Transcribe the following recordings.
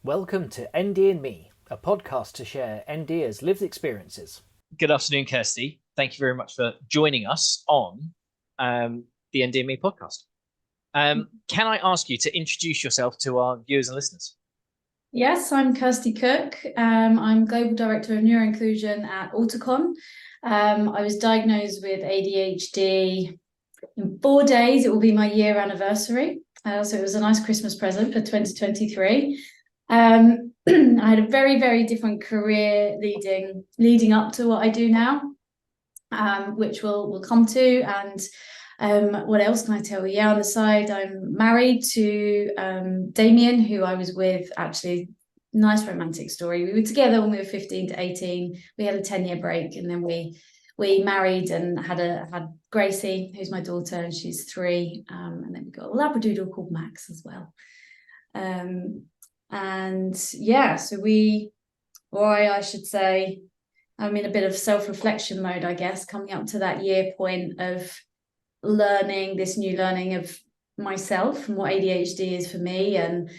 Welcome to ND and Me, a podcast to share NDers' lived experiences. Good afternoon, Kirsty. Thank you very much for joining us on the ND and Me podcast. Can I ask you to introduce yourself to our viewers and listeners? Yes, I'm Kirsty Cook. I'm Global Director of Neuroinclusion at Autocon. I was diagnosed with ADHD in 4 days. It will be my year anniversary. So it was a nice Christmas present for 2023. I had a very, very different career leading up to what I do now, which we'll come to. And what else can I tell you? Yeah, on the side, I'm married to Damien, who I was with, actually, nice romantic story. We were together when we were 15 to 18. We had a 10-year break, and then we married and had Gracie, who's my daughter, and she's 3. And then we got a Labradoodle called Max as well. And yeah, so I should say, I'm in a bit of self-reflection mode, I guess, coming up to that year point of this new learning of myself and what ADHD is for me, and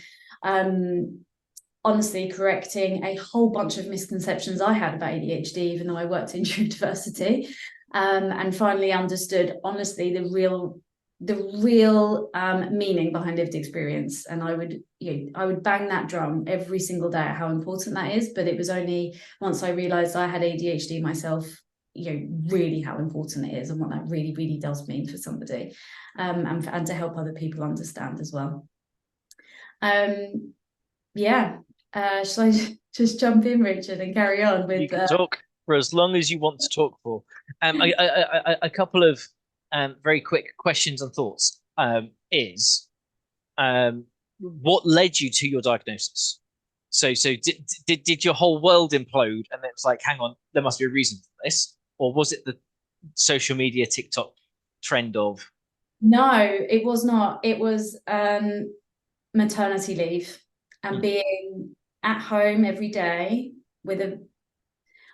honestly correcting a whole bunch of misconceptions I had about ADHD, even though I worked in Neurodiversity, and finally understood, honestly, the real meaning behind lived experience. And I would bang that drum every single day at how important that is, but it was only once I realized I had ADHD myself, really how important it is and what that really, really does mean for somebody, and to help other people understand as well. Shall I just jump in, Richard, and carry on with? You can talk for as long as you want to talk for. A couple of very quick questions and thoughts is what led you to your diagnosis? So did your whole world implode and it was like, hang on, there must be a reason for this? Or was it the social media TikTok trend of? No, it was not. It was maternity leave and being at home every day with I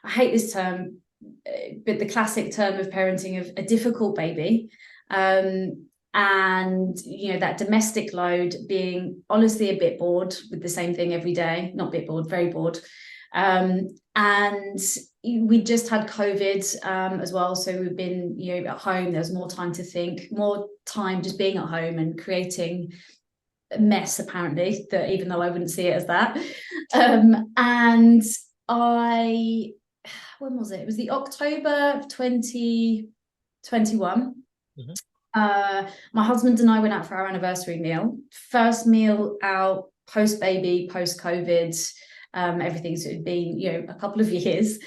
hate this term, but the classic term of parenting of a difficult baby. And that domestic load, being honestly a bit bored with the same thing every day. Not a bit bored, very bored. And we just had COVID as well, so we've been at home. There's more time to think, more time just being at home and creating a mess, apparently, that even though I wouldn't see it as that. And when was it? It was the October of 2021. My husband and I went out for our anniversary meal. First meal out, post-baby, post-COVID, everything. So it'd been, a couple of years.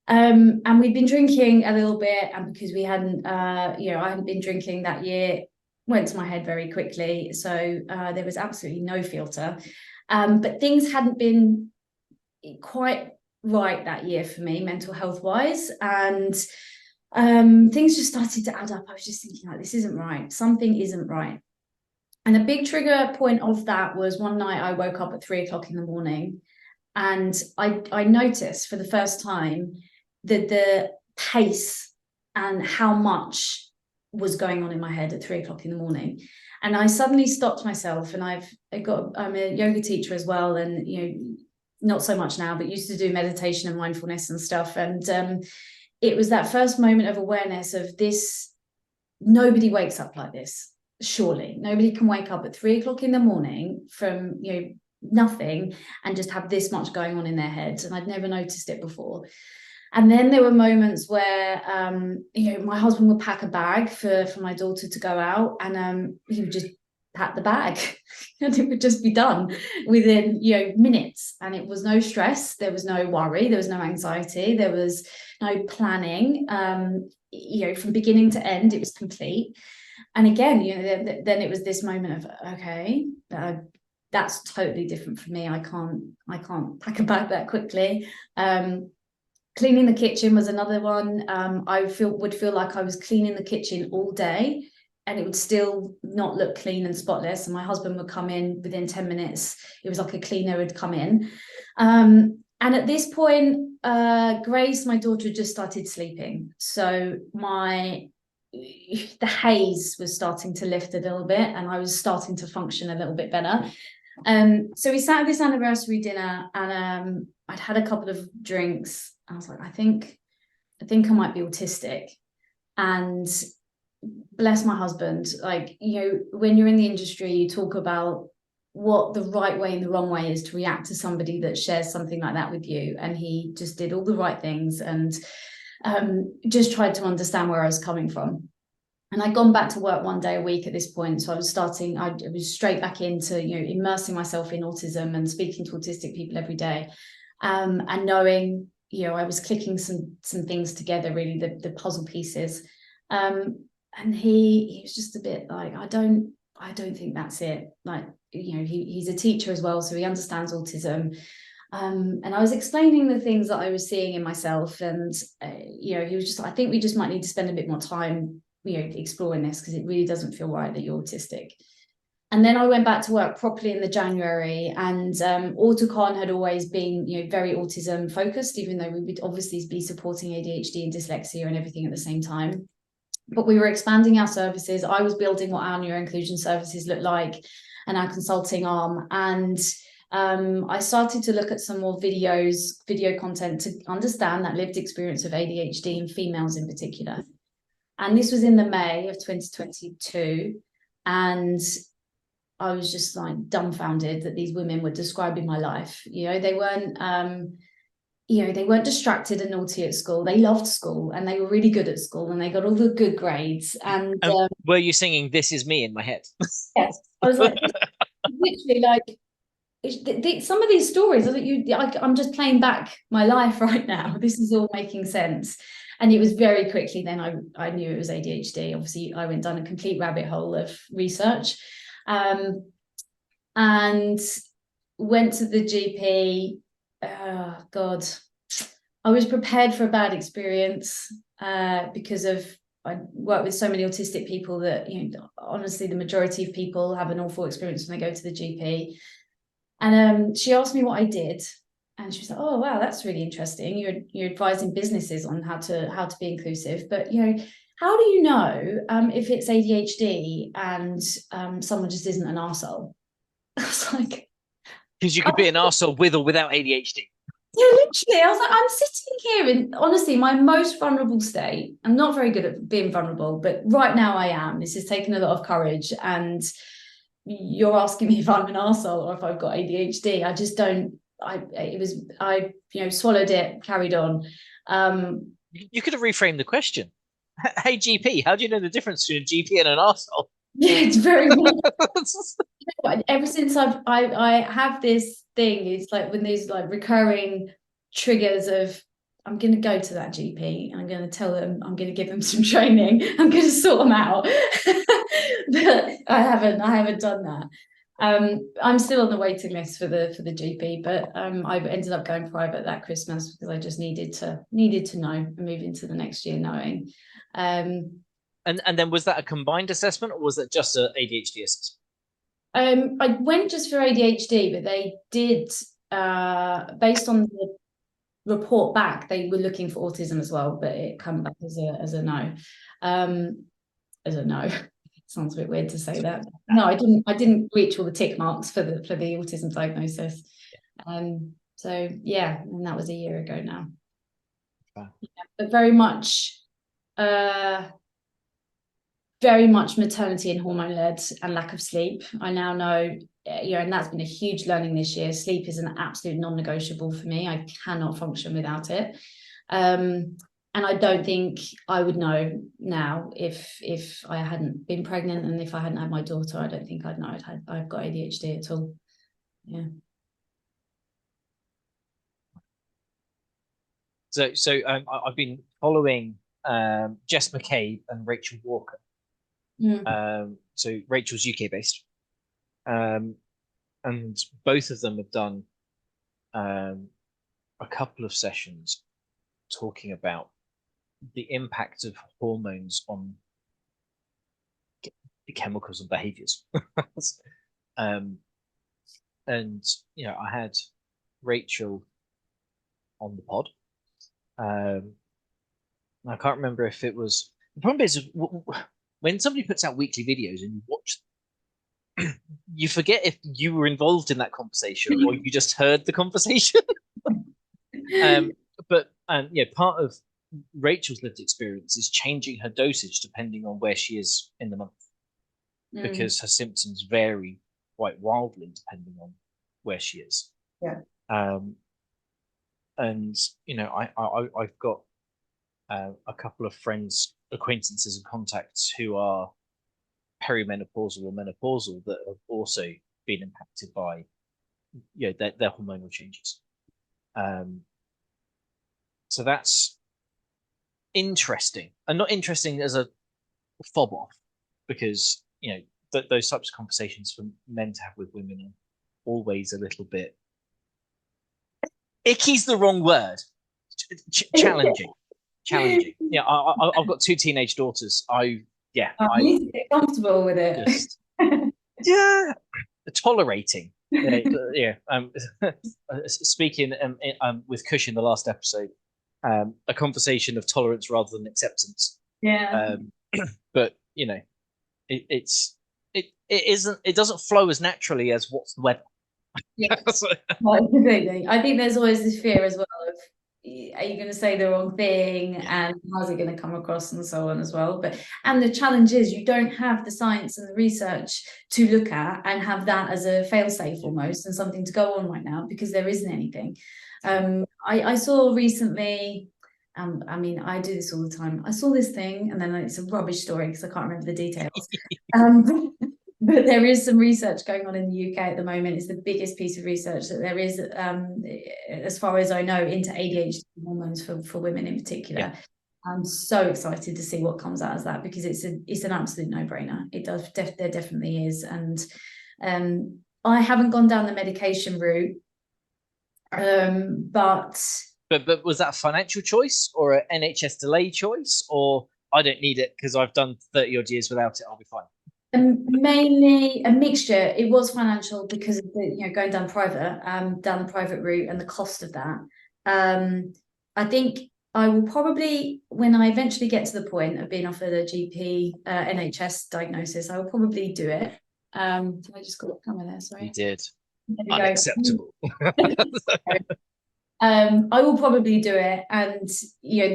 And we'd been drinking a little bit, and because we hadn't, I hadn't been drinking that year, went to my head very quickly. So there was absolutely no filter. But things hadn't been quite right that year for me, mental health wise, and things just started to add up. I was just thinking, like, this isn't right. Something isn't right. And a big trigger point of that was one night I woke up at 3 o'clock in the morning, and I noticed for the first time that the pace and how much was going on in my head at 3 o'clock in the morning. And I suddenly stopped myself, and I'm a yoga teacher as well, and not so much now, but used to do meditation and mindfulness and stuff. And it was that first moment of awareness of this. Nobody wakes up like this. Surely nobody can wake up at 3 o'clock in the morning from nothing and just have this much going on in their heads. And I'd never noticed it before. And then there were moments where my husband would pack a bag for my daughter to go out, and he would just pack the bag and it would just be done within minutes. And it was no stress, there was no worry, there was no anxiety, there was no planning. From beginning to end, it was complete. And again, then it was this moment of, okay, that's totally different for me. I can't pack a bag that quickly. Cleaning the kitchen was another one. I would feel like I was cleaning the kitchen all day and it would still not look clean and spotless. And my husband would come in within 10 minutes. It was like a cleaner would come in. And at this point, Grace, my daughter, had just started sleeping. So the haze was starting to lift a little bit, and I was starting to function a little bit better. So we sat at this anniversary dinner, and I'd had a couple of drinks. I was like, I think I might be autistic. And bless my husband, like, when you're in the industry, you talk about what the right way and the wrong way is to react to somebody that shares something like that with you. And he just did all the right things and just tried to understand where I was coming from. And I'd gone back to work one day a week at this point. So I was straight back into, immersing myself in autism and speaking to autistic people every day. And knowing, I was clicking some things together, really, the puzzle pieces. And he was just a bit like, I don't think that's it. Like, he's a teacher as well, so he understands autism. And I was explaining the things that I was seeing in myself, and he was just, I think we just might need to spend a bit more time, exploring this, because it really doesn't feel right that you're autistic. And then I went back to work properly in the January, and AutoCon had always been, very autism focused, even though we would obviously be supporting ADHD and dyslexia and everything at the same time. But we were expanding our services. I was building what our neuroinclusion services look like and our consulting arm. And I started to look at some more video content to understand that lived experience of ADHD in females in particular. And this was in the May of 2022. And I was just like dumbfounded that these women were describing my life. They weren't they weren't distracted and naughty at school. They loved school and they were really good at school and they got all the good grades. And were you singing "This Is Me" in my head? Yes, I was like, literally, like, some of these stories, I'm just playing back my life right now. This is all making sense. And it was very quickly then I knew it was ADHD. Obviously, I went down a complete rabbit hole of research, and went to the GP. Oh God, I was prepared for a bad experience because I work with so many autistic people that, honestly, the majority of people have an awful experience when they go to the GP. And she asked me what I did, and she was like, "Oh wow, that's really interesting. You're advising businesses on how to be inclusive, but how do you know if it's ADHD and someone just isn't an arsehole?" I was like, because you could be an arsehole with or without ADHD. Yeah, literally. I was like, I'm sitting here in, honestly, my most vulnerable state. I'm not very good at being vulnerable, but right now I am. This has taken a lot of courage. And you're asking me if I'm an arsehole or if I've got ADHD. I just don't, I swallowed it, carried on. You could have reframed the question. Hey, GP, how do you know the difference between a GP and an arsehole? Yeah, it's very ever since I have this thing, it's like when these like recurring triggers of, I'm going to go to that GP and I'm going to tell them, I'm going to give them some training, I'm going to sort them out. But I haven't done that. I'm still on the waiting list for the GP, but I've ended up going private that Christmas because I just needed to know and move into the next year knowing. And then was that a combined assessment or was it just an ADHD assessment? I went just for ADHD, but they did, based on the report back, they were looking for autism as well, but it came back as a no. As a no. Sounds a bit weird to say that. No, I didn't reach all the tick marks for the autism diagnosis. So yeah, and that was a year ago now. Wow. Yeah, but very much maternity and hormone led and lack of sleep. I now know, and that's been a huge learning this year. Sleep is an absolute non-negotiable for me. I cannot function without it. And I don't think I would know now if I hadn't been pregnant and if I hadn't had my daughter. I don't think I'd know I've got ADHD at all. Yeah. So I've been following Jess McCabe and Rachel Walker. So Rachel's UK based, and both of them have done a couple of sessions talking about the impact of hormones on the chemicals and behaviors. And I had Rachel on the pod. I can't remember if it was, the problem is when somebody puts out weekly videos and you watch them, you forget if you were involved in that conversation or you just heard the conversation. But part of Rachel's lived experience is changing her dosage depending on where she is in the month, because her symptoms vary quite wildly depending on where she is. Yeah. And I've got a couple of friends, acquaintances, and contacts who are perimenopausal or menopausal that have also been impacted by their hormonal changes. So that's interesting, and not interesting as a fob off, because those types of conversations for men to have with women are always a little bit icky's the wrong word. Challenging. Yeah, I've got 2 teenage daughters. I need to get comfortable with it. Just, tolerating. Speaking with Cush in the last episode, a conversation of tolerance rather than acceptance. Yeah. But it doesn't flow as naturally as what's the weather. Yeah. Completely. I think there's always this fear as well of, are you going to say the wrong thing, and how's it going to come across, and so on as well. And the challenge is you don't have the science and the research to look at and have that as a fail-safe almost, and something to go on right now, because there isn't anything. I saw recently, I mean, I do this all the time. I saw this thing and then it's a rubbish story because I can't remember the details. But there is some research going on in the UK at the moment. It's the biggest piece of research that there is, as far as I know, into ADHD hormones for women in particular. Yeah. I'm so excited to see what comes out of that, because it's an absolute no-brainer. It does, there definitely is. And I haven't gone down the medication route, but was that a financial choice or an NHS delay choice, or I don't need it because I've done 30 odd years without it, I'll be fine? Mainly a mixture. It was financial because of the, going down the private route and the cost of that. I think I will probably, when I eventually get to the point of being offered a GP NHS diagnosis, I will probably do it. I just got a camera there, sorry. You did. Unacceptable. I will probably do it, and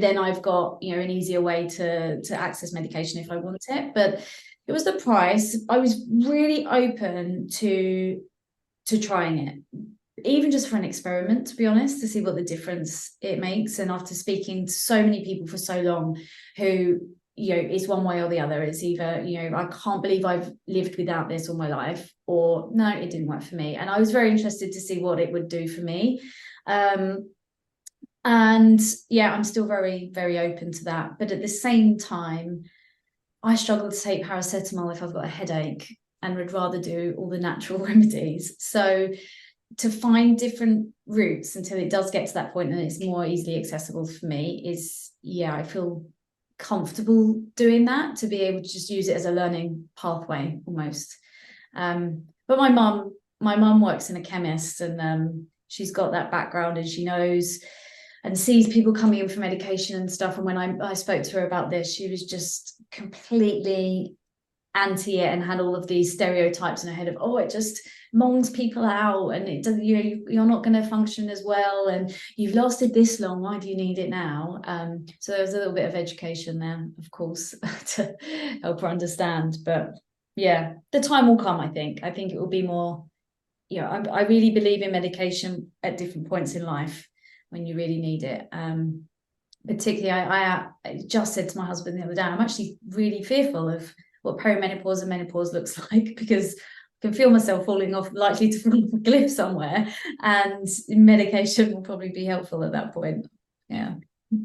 then I've got an easier way to access medication if I want it. But it was the price. I was really open to trying it, even just for an experiment, to be honest, to see what the difference it makes. And after speaking to so many people for so long who, it's one way or the other. It's either, I can't believe I've lived without this all my life, or no, it didn't work for me. And I was very interested to see what it would do for me. And yeah, I'm still very, very open to that. But at the same time, I struggle to take paracetamol if I've got a headache, and would rather do all the natural remedies. So to find different routes until it does get to that point and it's more easily accessible for me is, I feel comfortable doing that, to be able to just use it as a learning pathway almost. But my mum works in a chemist, and she's got that background, and she knows and sees people coming in for medication and stuff. And when I spoke to her about this, she was just completely anti it and had all of these stereotypes in her head of, oh, it just mongs people out, and it doesn't, you're not going to function as well, and you've lasted this long, why do you need it now? So there was a little bit of education there, of course, to help her understand. But yeah, the time will come. I think it will be more, I really believe in medication at different points in life when you really need it. Particularly, I just said to my husband the other day, I'm actually really fearful of what perimenopause and menopause looks like, because I can feel myself likely to fall off a cliff somewhere, and medication will probably be helpful at that point. Yeah.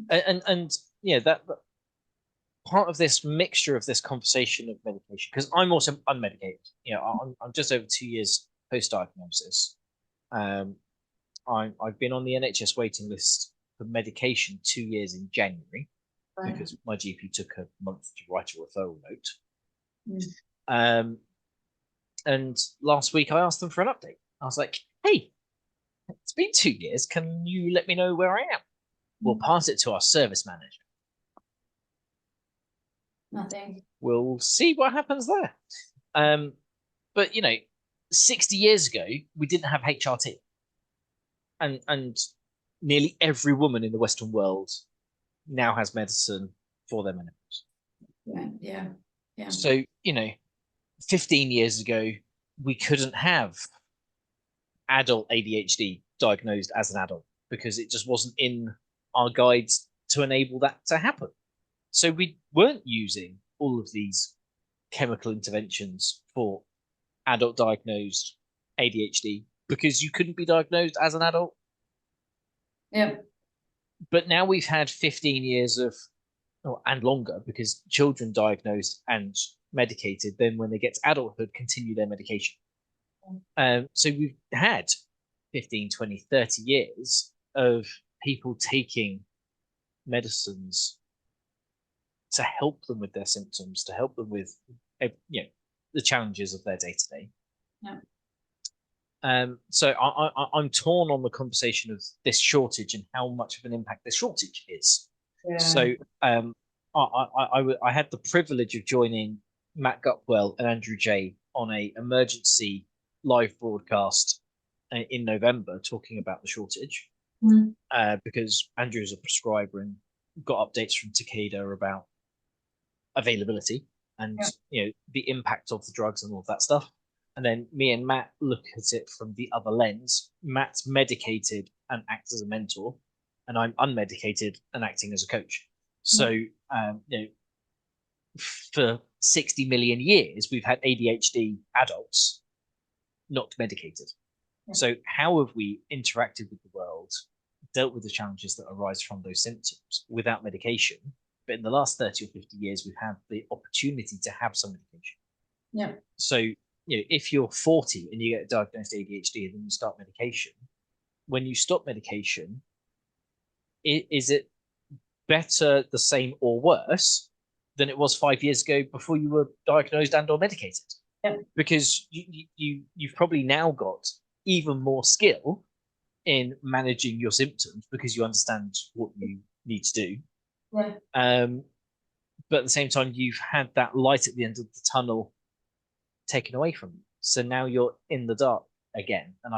And that part of this mixture of this conversation of medication, because I'm also unmedicated. I'm just over 2 years post-diagnosis. I've been on the NHS waiting list for medication 2 years in January, because my GP took a month to write a referral note. And last week I asked them for an update. I was like, hey, it's been 2 years. Can you let me know where I am? We'll pass it to our service manager. Nothing. We'll see what happens there. But 60 years ago, we didn't have HRT, and nearly every woman in the Western world now has medicine for their menopause. Yeah. So 15 years ago, we couldn't have adult ADHD diagnosed as an adult because it just wasn't in our guides to enable that to happen. So we weren't using all of these chemical interventions for adult diagnosed ADHD because you couldn't be diagnosed as an adult. Yeah. But now we've had 15 years of, and longer, because children diagnosed and medicated, then when they get to adulthood, continue their medication. So we've had 15, 20, 30 years of people taking medicines to help them with their symptoms, to help them with the challenges of their day-to-day. So I'm torn on the conversation of this shortage and how much of an impact this shortage is. So I had the privilege of joining Matt Gutwell and Andrew Jay on a emergency live broadcast in November talking about the shortage, because Andrew is a prescriber and got updates from Takeda about availability and the impact of the drugs and all of that stuff. And then me and Matt look at it from the other lens. Matt's medicated and acts as a mentor, and I'm unmedicated and acting as a coach. So, for 60 million years, we've had ADHD adults not medicated. So how have we interacted with the world, dealt with the challenges that arise from those symptoms without medication? But in the last 30 or 50 years, we've had the opportunity to have some medication. So, if you're 40 and you get diagnosed ADHD and then you start medication, when you stop medication, is it better, the same, or worse than it was 5 years ago before you were diagnosed and or medicated? Because you've probably now got even more skill in managing your symptoms because you understand what you need to do. But at the same time, you've had that light at the end of the tunnel taken away from you. So now you're in the dark again. And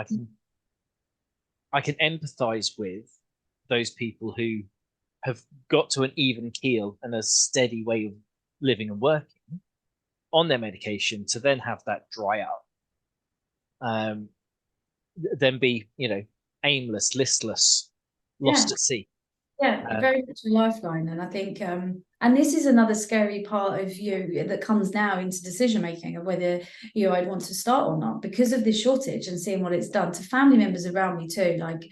I can empathize with those people who have got to an even keel and a steady way of living and working on their medication to then have that dry up, then be aimless, listless, lost at sea. Very much a lifeline. And I think and this is another scary part of you that comes now into decision making of whether I'd want to start or not, because of this shortage and seeing what it's done to family members around me too. Like,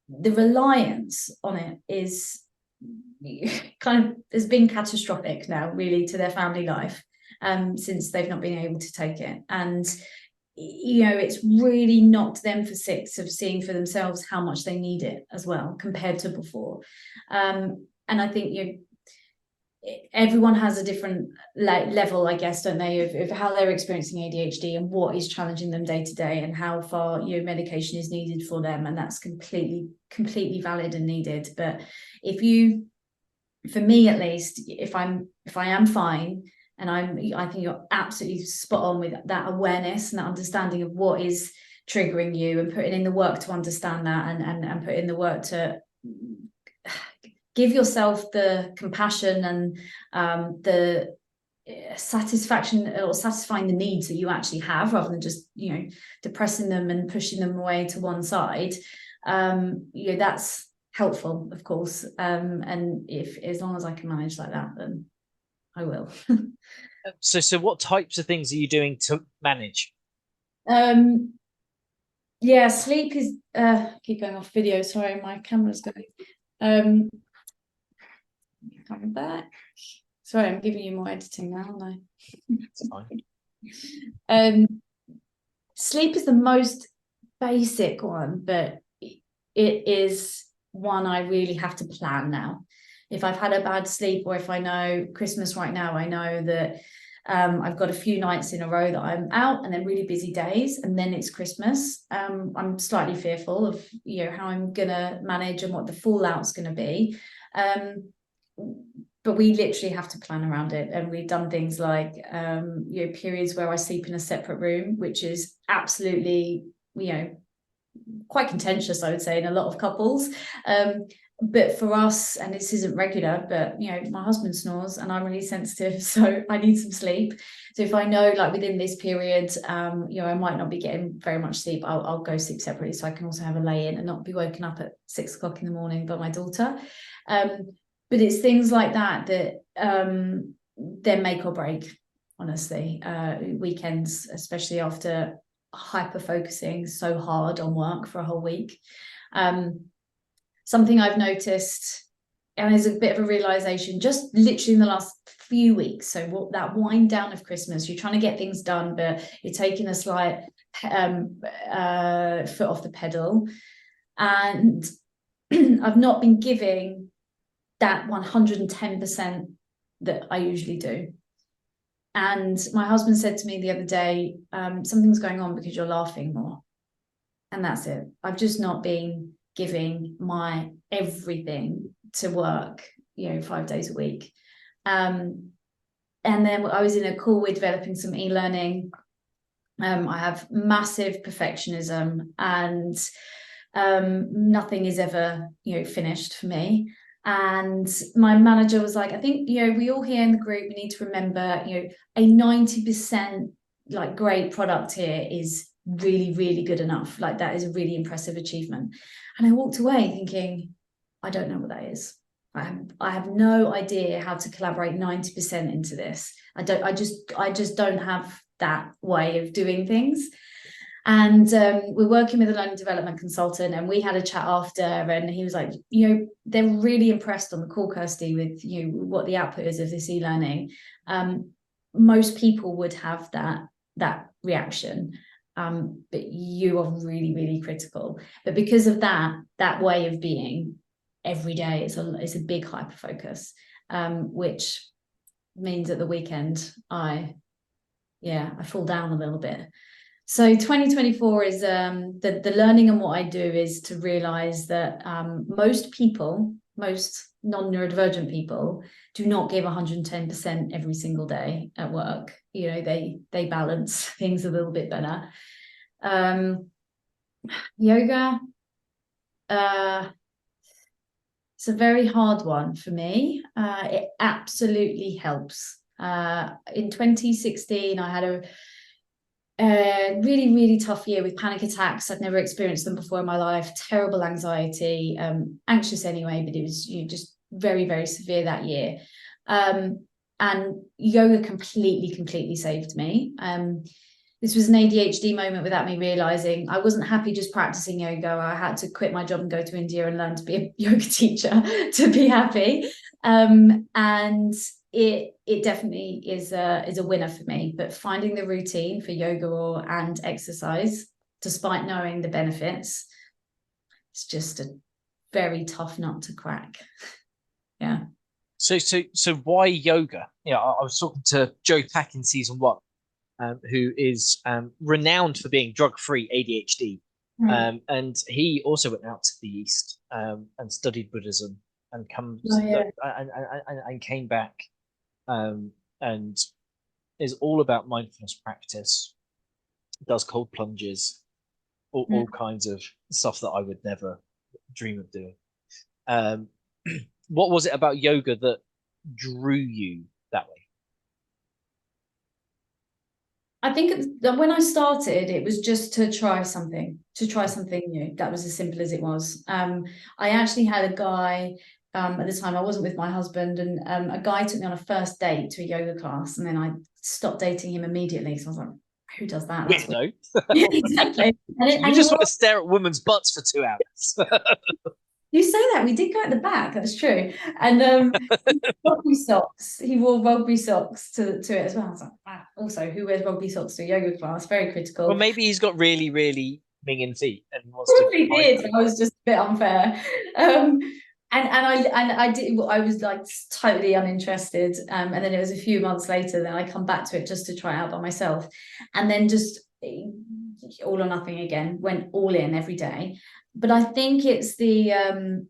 the reliance on it is has been catastrophic now, really, to their family life, since they've not been able to take it. And it's really knocked them for six of seeing for themselves how much they need it as well compared to before. And I think everyone has a different level, I guess, don't they, of how they're experiencing ADHD and what is challenging them day to day and how far medication is needed for them. And that's completely valid and needed. But for me at least, if I am fine, and I think you're absolutely spot on with that awareness and that understanding of what is triggering you, and putting in the work to understand that, and put in the work to give yourself the compassion and the satisfaction, or satisfying the needs that you actually have, rather than just depressing them and pushing them away to one side. That's helpful, of course. And if, as long as I can manage like that, then I will. So what types of things are you doing to manage? Sleep is keep going off video, sorry, my camera's going. Coming back. Sorry, I'm giving you more editing now, aren't I? It's fine. Sleep is the most basic one, but it is one I really have to plan now. If I've had a bad sleep, or if I know Christmas right now, I know that I've got a few nights in a row that I'm out, and then really busy days, and then it's Christmas. I'm slightly fearful of how I'm gonna manage and what the fallout's gonna be. but we literally have to plan around it. And we've done things like, periods where I sleep in a separate room, which is absolutely, quite contentious, I would say, in a lot of couples. But for us, and this isn't regular, but my husband snores and I'm really sensitive, so I need some sleep. So if I know, like, within this period, I might not be getting very much sleep, I'll go sleep separately, so I can also have a lay in and not be woken up at 6 o'clock in the morning by my daughter. But it's things like that they're make or break, honestly. Weekends, especially after hyper focusing so hard on work for a whole week. Something I've noticed, and is a bit of a realization just literally in the last few weeks. So that wind down of Christmas, you're trying to get things done, but you're taking a slight foot off the pedal. And I've not been giving that 110% that I usually do. And my husband said to me the other day, something's going on because you're laughing more. And that's it. I've just not been giving my everything to work, 5 days a week. And then I was in a call, we're developing some e-learning. I have massive perfectionism, and nothing is ever, finished for me. And my manager was like, I think, we all here in the group, we need to remember, a 90% like great product here is really, really good enough. Like, that is a really impressive achievement. And I walked away thinking, I don't know what that is. I have no idea how to collaborate 90% into this. I just don't have that way of doing things. And we're working with a learning development consultant, and we had a chat after, and he was like, they're really impressed on the call, Kirsty, with what the output is of this e-learning. Most people would have that reaction, but you are really, really critical. But because of that way of being every day, it's a big hyper focus, which means at the weekend I fall down a little bit. So 2024 is the learning, and what I do is to realize that most non-neurodivergent people do not give 110% every single day at work. They balance things a little bit better. Yoga, it's a very hard one for me. It absolutely helps. In 2016, I had a really, really tough year with panic attacks. I'd never experienced them before in my life. Terrible anxiety, anxious anyway, but it was just very, very severe that year. And yoga completely saved me. This was an ADHD moment without me realizing. I wasn't happy just practicing yoga. I had to quit my job and go to India and learn to be a yoga teacher to be happy. And it definitely is a winner for me. But finding the routine for yoga and exercise, despite knowing the benefits, it's just a very tough nut to crack. Yeah. So why yoga? I was talking to Joe Pack in season 1, who is renowned for being drug-free ADHD. And he also went out to the East and studied Buddhism and came back and is all about mindfulness practice, does cold plunges, all kinds of stuff that I would never dream of doing. What was it about yoga that drew you that way? I think when I started, it was just to try something new. That was as simple as it was. I actually had a guy at the time. I wasn't with my husband, and a guy took me on a first date to a yoga class, and then I stopped dating him immediately. So I was like, "Who does that?" Weirdo. Exactly. You just want to stare at women's butts for 2 hours. You say that, we did go at the back, that's true. And rugby socks, he wore rugby socks to it as well. I was like, wow. Also, who wears rugby socks to a yoga class? Very critical. Well, maybe he's got really, really minging feet and wants Probably to did. I was just a bit unfair. And I did. I was like totally uninterested. And then it was a few months later that I come back to it just to try it out by myself, and then just all or nothing again. Went all in every day. But I think it's the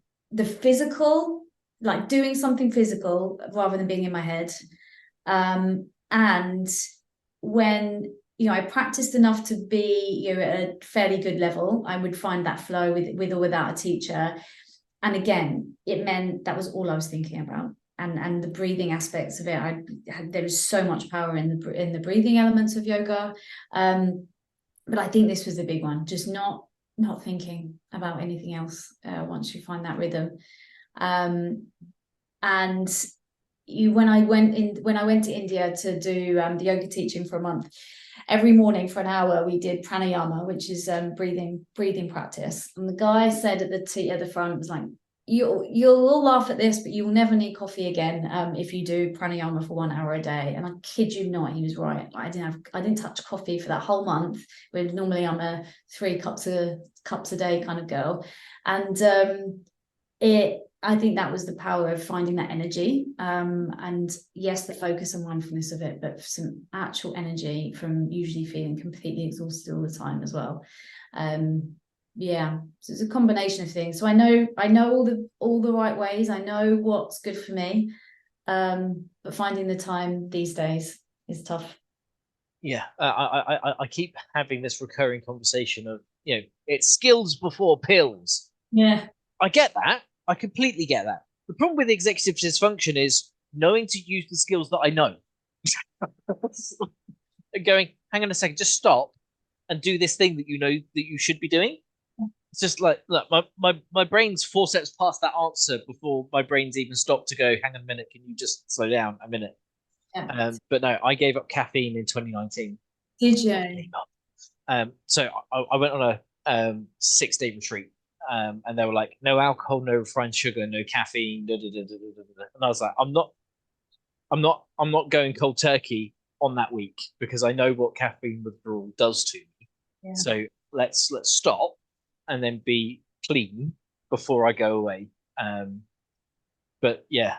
physical like doing something physical rather than being in my head. And when, I practiced enough to be, at a fairly good level, I would find that flow with or without a teacher. And again, it meant that was all I was thinking about. And the breathing aspects of it, there is so much power in the breathing elements of yoga. But I think this was the big one, just not thinking about anything else once you find that rhythm. And when I went to India to do the yoga teaching for a month, every morning for an hour we did pranayama, which is breathing practice. And the guy said at the front was like, you'll all laugh at this, but you will never need coffee again if you do pranayama for 1 hour a day. And I kid you not, he was right. I didn't touch coffee for that whole month, when normally I'm a 3 cups a day kind of girl. And I think that was the power of finding that energy. And yes, the focus and mindfulness of it, but some actual energy from usually feeling completely exhausted all the time as well. So it's a combination of things. So I know all the right ways. I know what's good for me, but finding the time these days is tough. Yeah, I keep having this recurring conversation of, it's skills before pills. Yeah, I get that. I completely get that. The problem with executive dysfunction is knowing to use the skills that I know. And going, hang on a second, just stop and do this thing that you know that you should be doing. It's just like, look, my brain's 4 steps past that answer before my brain's even stopped to go, hang on a minute, can you just slow down a minute? yeah. But no, I gave up caffeine in 2019. Did you? So I went on a 6-day retreat, and they were like, no alcohol, no refined sugar, no caffeine, and I was like, I'm not going cold turkey on that week, because I know what caffeine withdrawal does to me. Yeah. So let's stop and then be clean before I go away. But yeah,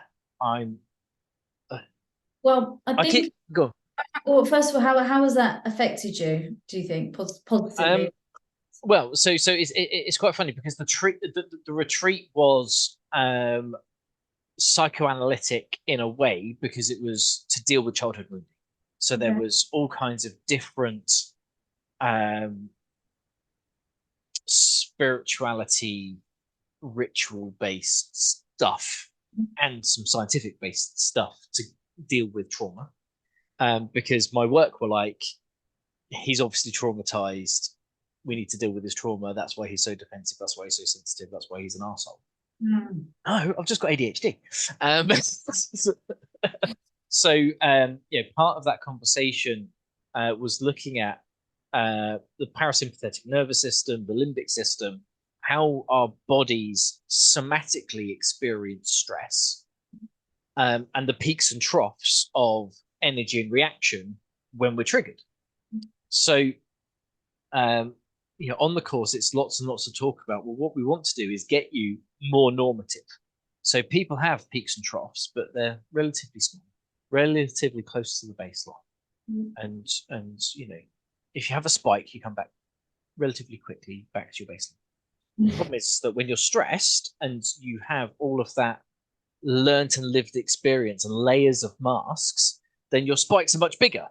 Well, I think. Go. Well, first of all, how has that affected you? Do you think positively? Well, so it's quite funny, because the retreat was psychoanalytic in a way, because it was to deal with childhood wounding. So there was all kinds of different spirituality, ritual based stuff, and some scientific based stuff to deal with trauma. Because my work were like, he's obviously traumatized. We need to deal with his trauma. That's why he's so defensive. That's why he's so sensitive. That's why he's an arsehole. No, I've just got ADHD. So part of that conversation was looking at the parasympathetic nervous system, the limbic system, how our bodies somatically experience stress, and the peaks and troughs of energy and reaction when we're triggered. So, on the course, it's lots and lots to talk about. Well, what we want to do is get you more normative. So people have peaks and troughs, but they're relatively small, relatively close to the baseline. And if you have a spike, you come back relatively quickly back to your baseline. The problem is that when you're stressed and you have all of that learnt and lived experience and layers of masks, then your spikes are much bigger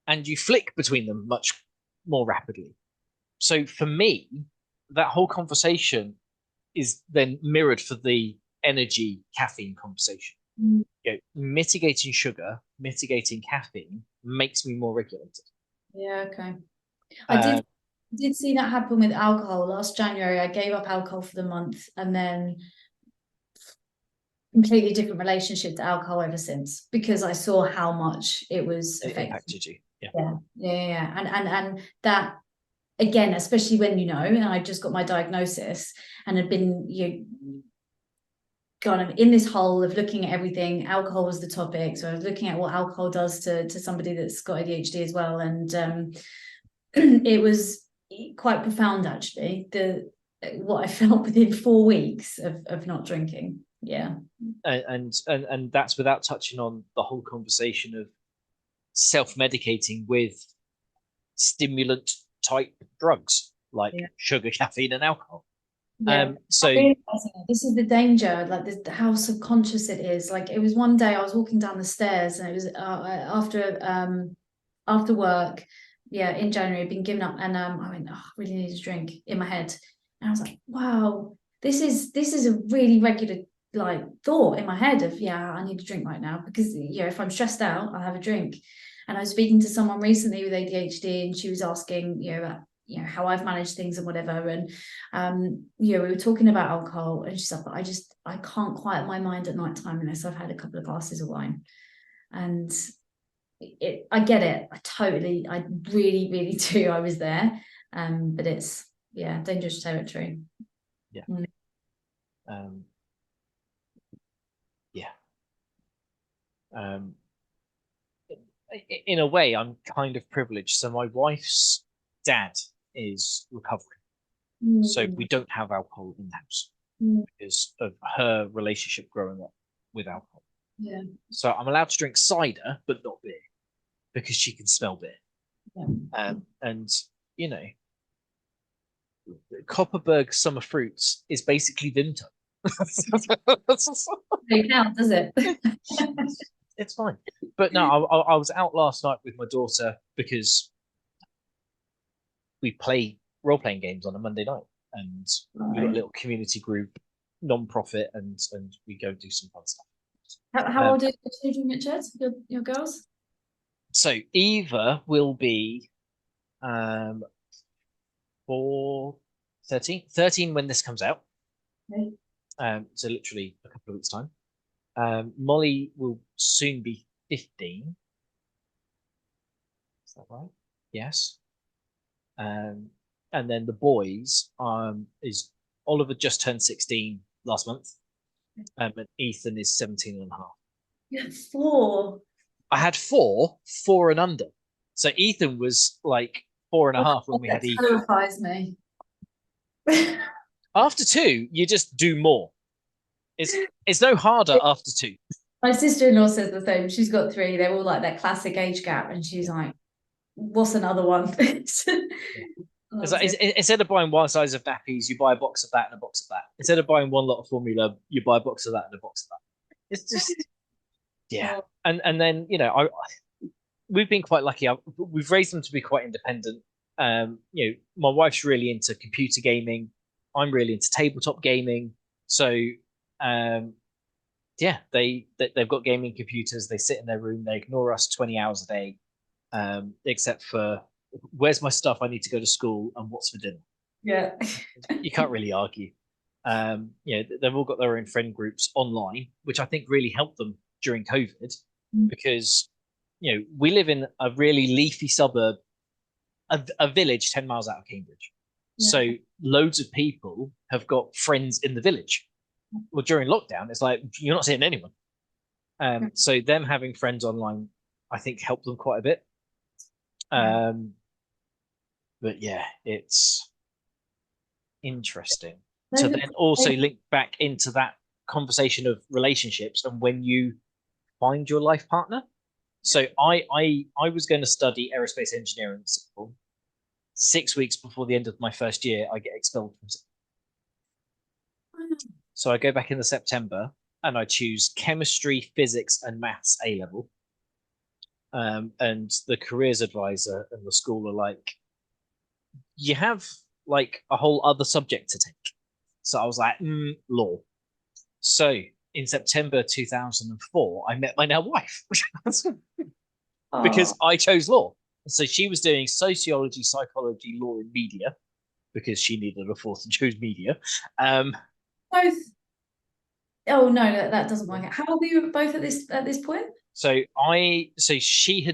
and you flick between them much more rapidly. So for me, that whole conversation is then mirrored for the energy caffeine conversation. Mitigating sugar, mitigating caffeine makes me more regulated. Yeah, okay. I did see that happen with alcohol last January. I gave up alcohol for the month, and then completely different relationship to alcohol ever since, because I saw how much it was impacted you. Yeah. And that, again, especially when and I just got my diagnosis and had been kind of in this hole of looking at everything. Alcohol was the topic, so I was looking at what alcohol does to somebody that's got ADHD as well, and it was quite profound, actually, what I felt within 4 weeks of not drinking. Yeah. And that's without touching on the whole conversation of self-medicating with stimulant type drugs like sugar, caffeine, and alcohol. Yeah. So This is the danger, like how subconscious it is. Like, it was one day I was walking down the stairs, and it was after work, in January, been given up, and I went, oh, I really need a drink, in my head. And I was like, wow, this is a really regular like thought in my head of, I need a drink right now, because if I'm stressed out, I'll have a drink. And I was speaking to someone recently with ADHD, and she was asking, about how I've managed things and whatever. And we were talking about alcohol, and she's like, but I can't quiet my mind at night time unless I've had a couple of glasses of wine. And I get it. I really, really do. I was there. But it's dangerous territory. Yeah. In a way, I'm kind of privileged. So my wife's dad is recovering. So we don't have alcohol in the house because of her relationship growing up with alcohol. Yeah. So I'm allowed to drink cider, but not beer, because she can smell beer. Yeah. And Copperberg Summer Fruits is basically Vimto. It counts, does it? It's fine. But no, I was out last night with my daughter because we play role-playing games on a Monday night, and we've got a little community group, non-profit, and we go do some fun stuff. How old are your children, Richard? Your girls? So Eva will be 13 when this comes out. Okay. So literally a couple of weeks' time. Molly will soon be 15. Is that right? Yes. And then the boys is Oliver just turned 16 last month, and Ethan is 17 and a half. You had 4. I had 4 and under. So Ethan was like 4.5 when we had Ethan. That terrifies me. After 2, you just do more. It's no harder after 2. My sister-in-law says the same. She's got 3. They're all like that classic age gap, and she's like, what's another one? It's like, instead of buying one size of nappies, you buy a box of that and a box of that. Instead of buying one lot of formula, you buy a box of that and a box of that. It's just and then we've been quite lucky. We've raised them to be quite independent. My wife's really into computer gaming. I'm really into tabletop gaming. So they've got gaming computers. They sit in their room. They ignore us 20 hours a day, except for, where's my stuff? I need to go to school, and what's for dinner? Yeah. You can't really argue. They've all got their own friend groups online, which I think really helped them during COVID, because we live in a really leafy suburb, a village 10 miles out of Cambridge. So loads of people have got friends in the village. Well, during lockdown, it's like you're not seeing anyone. So them having friends online, I think, helped them quite a bit. But yeah, it's interesting to then also link back into that conversation of relationships and when you find your life partner. So I was going to study aerospace engineering at school. 6 weeks before the end of my first year, I get expelled from school. So I go back in the September and I choose chemistry, physics, and maths A level. And the careers advisor and the school are like, you have like a whole other subject to take. So I was like, law. So in September 2004, I met my now wife because I chose law. So she was doing sociology, psychology, law, and media because she needed a fourth and chose media. Both. Oh no, that doesn't work out. How old were you both at this point? So she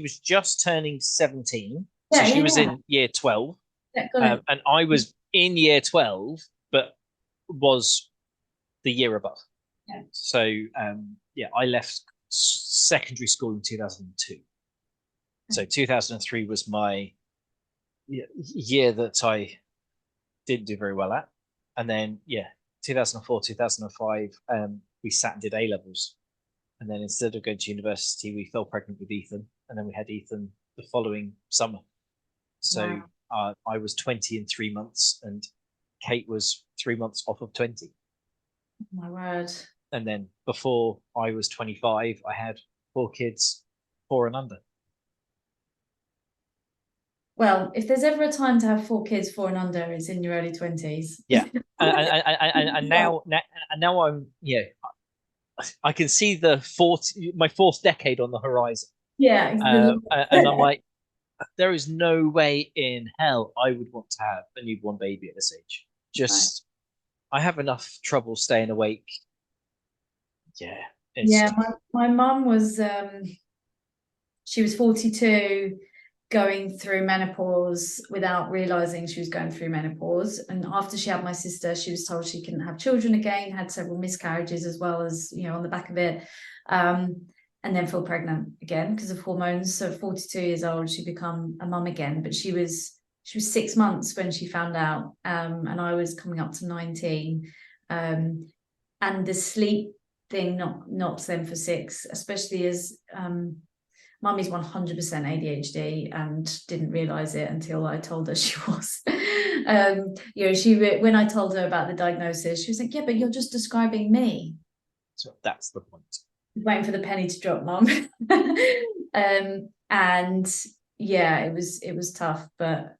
was just turning 17. So she was in year 12. And I was in year 12, but was the year above. Yeah. So I left secondary school in 2002. So 2003 was my year that I didn't do very well at. And then 2004, 2005, we sat and did A levels. And then instead of going to university, we fell pregnant with Ethan. And then we had Ethan the following summer. So I was 20 in 3 months, and Kate was 3 months off of 20. Oh, my word. And then before I was 25, I had 4 kids, 4 and under. Well, if there's ever a time to have 4 kids, 4 and under, it's in your early 20s. Yeah. and now I'm, I can see my 4th decade on the horizon. Yeah. And I'm like, there is no way in hell I would want to have a newborn baby at this age. Just, I have enough trouble staying awake. Yeah. Yeah, my mum was, she was 42, going through menopause without realizing she was going through menopause. And after she had my sister, she was told she couldn't have children again, had several miscarriages as well as, on the back of it. And then fell pregnant again because of hormones. So 42 years old, she become a mum again. But she was 6 months when she found out. And I was coming up to 19. And the sleep thing knocks them for 6, especially as Mummy's 100% ADHD and didn't realize it until I told her she was. When I told her about the diagnosis, she was like, "Yeah, but you're just describing me." So that's the point. Waiting for the penny to drop, Mum. And yeah, it was tough, but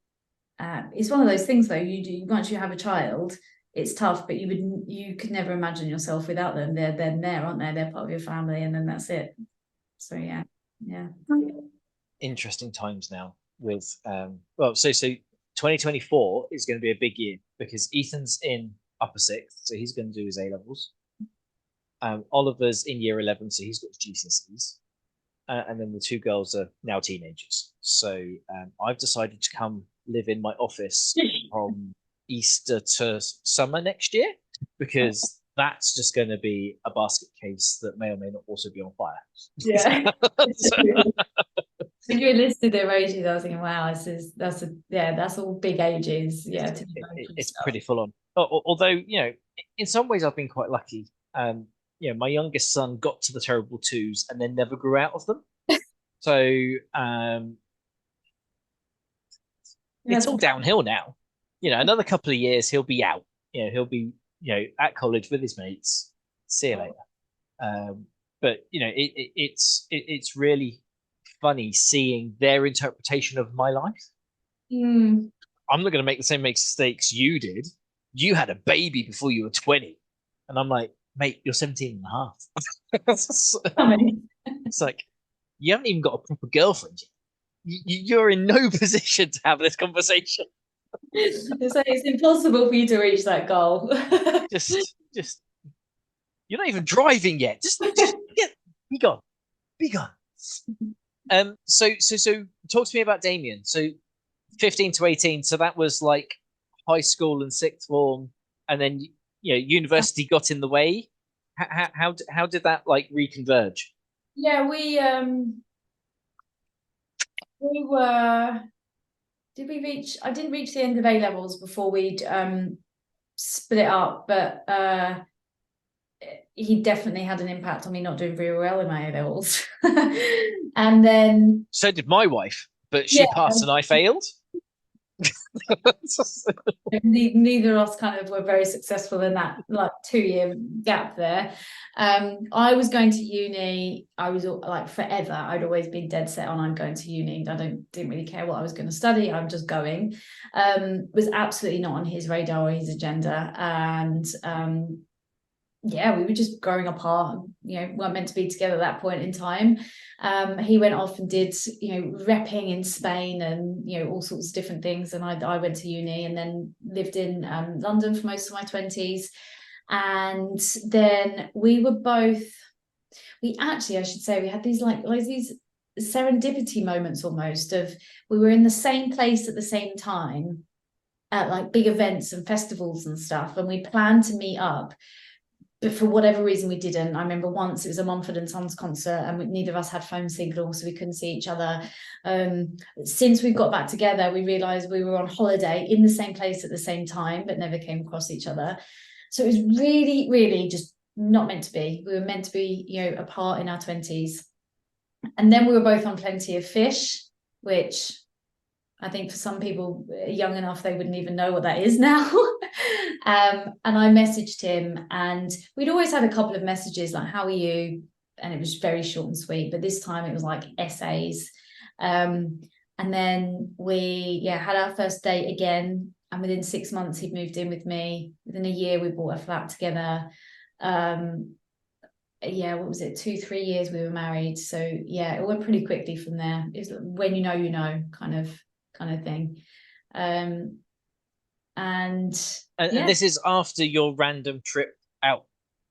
it's one of those things though. Once you have a child, it's tough, but you could never imagine yourself without them. They're there, aren't they? They're part of your family, and then that's it. So yeah. Interesting times now with so 2024 is going to be a big year because Ethan's in upper 6th, so he's going to do his A levels. Oliver's in year 11, so he's got his GCSEs, and then the 2 girls are now teenagers. So I've decided to come live in my office from Easter to summer next year because that's just going to be a basket case that may or may not also be on fire. Yeah. When you listed their ages, I was thinking, wow, that's all big ages. Yeah, it's pretty full on. Although, in some ways I've been quite lucky. My youngest son got to the terrible 2s and then never grew out of them. So it's all downhill now. Another couple of years he'll be out. He'll be at college with his mates. See you later. But it's really funny seeing their interpretation of my life. I'm not going to make the same mistakes you did. You had a baby before you were 20, and I'm like, mate, you're 17 and a half. It's like you haven't even got a proper girlfriend yet. You're in no position to have this conversation. It's impossible for you to reach that goal. just you're not even driving yet. Just be gone. So talk to me about Damien. So 15 to 18, so that was like high school and 6th form, and then university got in the way. How did that like reconverge? Yeah, we were. Did we reach? I didn't reach the end of A levels before we'd split up, but he definitely had an impact on me not doing very well in my A levels. And then so did my wife, but she passed and I failed. Neither of us kind of were very successful in that like 2-year gap there. I was going to uni. I was like forever. I'd always been dead set on I'm going to uni. Didn't really care what I was going to study. I'm just going. Was absolutely not on his radar or his agenda. And we were just growing apart. Weren't meant to be together at that point in time. He went off and did repping in Spain and all sorts of different things, and I went to uni and then lived in London for most of my 20s. And then we had these these serendipity moments almost of we were in the same place at the same time at like big events and festivals and stuff, and we planned to meet up. But for whatever reason, we didn't. I remember once it was a Mumford & Sons concert and neither of us had phone signal, so we couldn't see each other. Since we got back together, we realised we were on holiday in the same place at the same time, but never came across each other. So it was really, really just not meant to be. We were meant to be, apart in our 20s. And then we were both on Plenty of Fish, which I think for some people young enough, they wouldn't even know what that is now. And I messaged him, and we'd always had a couple of messages like, how are you? And it was very short and sweet, but this time it was like essays. And then we had our first date again, and within 6 months he'd moved in with me. Within a year we bought a flat together. What was it, 2-3 years we were married, so it went pretty quickly from there. It's when you know kind of thing. And this is after your random trip out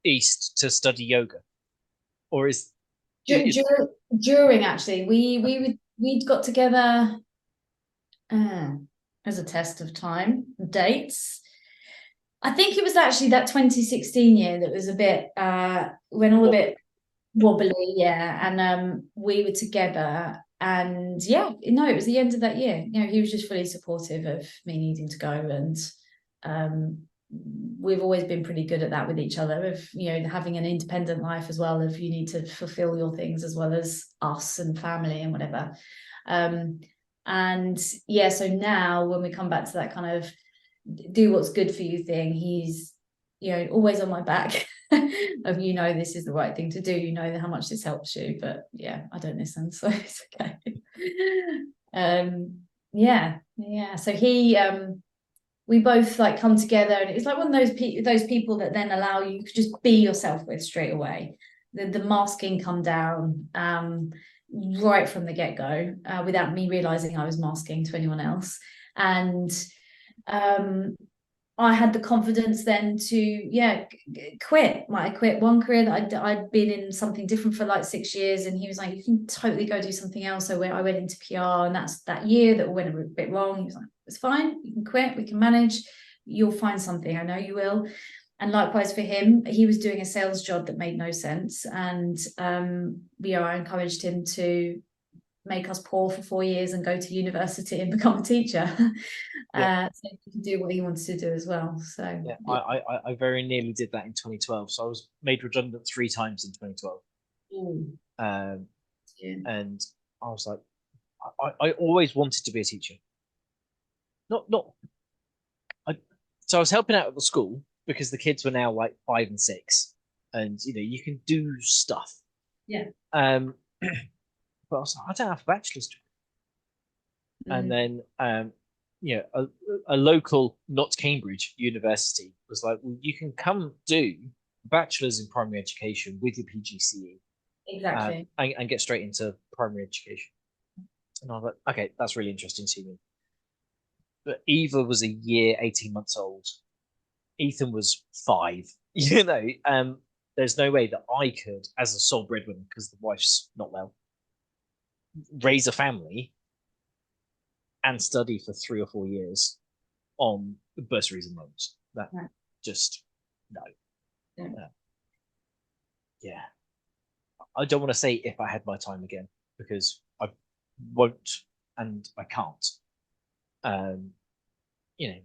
east to study yoga, or is during actually we'd got together as a test of time, dates. I think it was actually that 2016 year that was a bit when all a bit wobbly, and we were together, and it was the end of that year. He was just fully supportive of me needing to go, and we've always been pretty good at that with each other, of having an independent life as well, of you need to fulfill your things as well as us and family and whatever. So now when we come back to that kind of do what's good for you thing, he's always on my back of this is the right thing to do, how much this helps you, but I don't listen, so it's okay. So he we both like come together, and it's like one of those people that then allow you to just be yourself with straight away. The masking come down right from the get-go, without me realizing I was masking to anyone else. And I had the confidence then to quit. I quit one career that I'd been in something different for like 6 years, and he was like, you can totally go do something else. So I went into PR, and that's that year that went a bit wrong. He was like, it's fine, you can quit, we can manage, you'll find something, I know you will. And likewise for him, he was doing a sales job that made no sense, and I encouraged him to make us poor for 4 years and go to university and become a teacher. So he could do what he wanted to do as well. So I very nearly did that in 2012. So I was made redundant 3 times in 2012. And I was like, I always wanted to be a teacher. So I was helping out at the school because the kids were now like 5 and 6, and you can do stuff. But I was like, I don't have a bachelor's degree. And then a local, not Cambridge, university was like, well, you can come do a bachelor's in primary education with your PGCE. Exactly. And get straight into primary education. And I was like, okay, that's really interesting to me. But Eva was a year, 18 months old. Ethan was 5. There's no way that I could, as a sole breadwinner, because the wife's not well, raise a family and study for 3 or 4 years on bursaries and loans. That just no. I don't want to say if I had my time again, because I won't and I can't.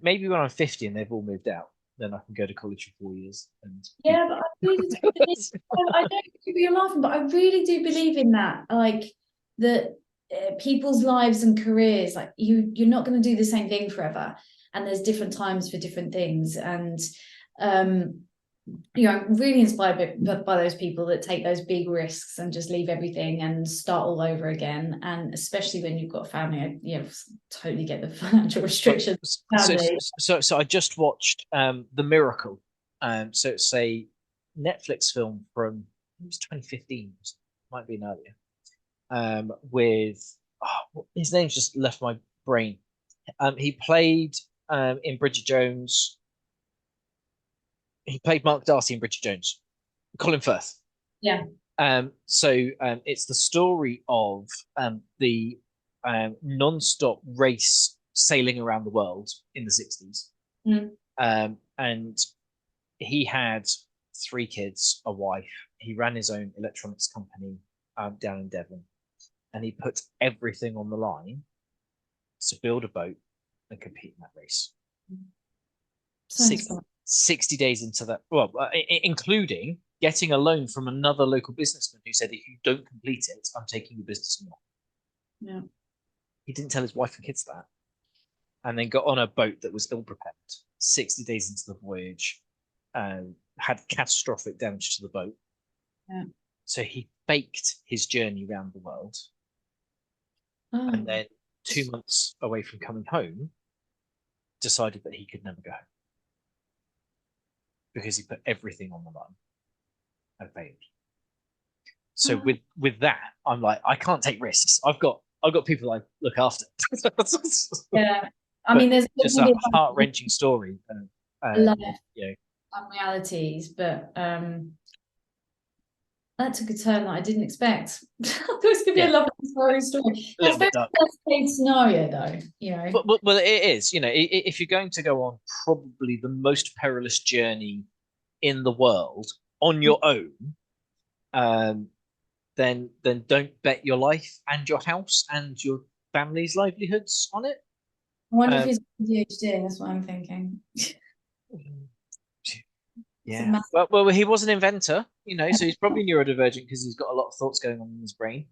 Maybe when I'm 50 and they've all moved out, then I can go to college for 4 years. And but I really do believe, I know you're laughing, but I really do believe in that. Like that people's lives and careers, like you're not going to do the same thing forever, and there's different times for different things. And I'm really inspired by those people that take those big risks and just leave everything and start all over again. And especially when you've got family, totally get the financial restrictions. So I just watched The Miracle. So it's a Netflix film from, it was 2015, might be earlier. With his name's just left my brain. He played in Bridget Jones. He played Mark Darcy in Bridget Jones. Colin Firth. It's the story of the non-stop race sailing around the world in the 60s. And he had 3 kids, a wife. He ran his own electronics company down in Devon. And he put everything on the line to build a boat and compete in that race. 60 days into that, including getting a loan from another local businessman who said, if you don't complete it, I'm taking your business He didn't tell his wife and kids that. And then got on a boat that was ill-prepared 60 days into the voyage, had catastrophic damage to the boat. Yeah. So he faked his journey around the world. And then 2 months away from coming home, decided that he could never go home because he put everything on the line and failed. So with that, I'm like, I can't take risks. I've got people I look after. Yeah, I mean, there's just a heart-wrenching story. Realities, but that took a turn that I didn't expect. I thought it was going to be a lovely story. That's very best case scenario, though. Well, it is. If you're going to go on probably the most perilous journey in the world on your own, then don't bet your life and your house and your family's livelihoods on it. I wonder if he's ADHD. That's what I'm thinking. Yeah. Well, he was an inventor, so he's probably neurodivergent because he's got a lot of thoughts going on in his brain.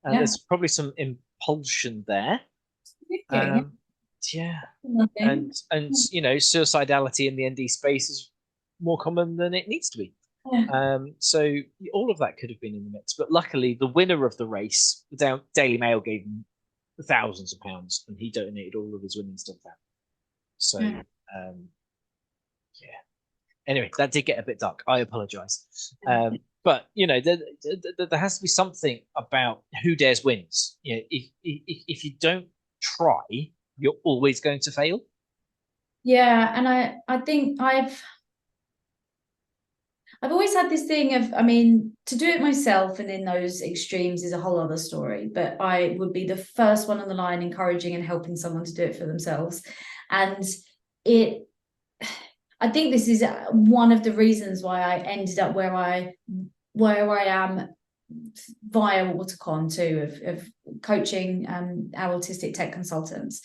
There's probably some impulsion there. Yeah. And suicidality in the ND space is more common than it needs to be. Yeah. So all of that could have been in the mix. But luckily, the winner of the race, the Daily Mail gave him thousands of pounds, and he donated all of his winnings to that. So, yeah. Anyway, that did get a bit dark. I apologize. But there has to be something about who dares wins. If you don't try, you're always going to fail. Yeah, and I think I've always had this thing of, to do it myself and in those extremes is a whole other story, but I would be the first one on the line encouraging and helping someone to do it for themselves. And I think this is one of the reasons why I ended up where I am via WaterCon too, of coaching our autistic tech consultants,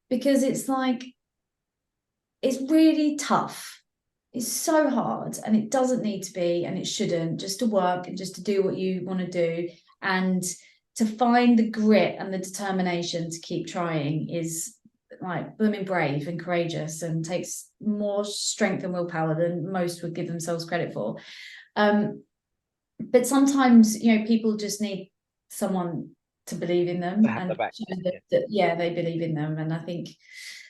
because it's really tough. It's so hard, and it doesn't need to be, and it shouldn't, just to work and just to do what you want to do, and to find the grit and the determination to keep trying is blooming brave and courageous, and takes more strength and willpower than most would give themselves credit for. But sometimes, people just need someone to believe in them and that they believe in them. And I think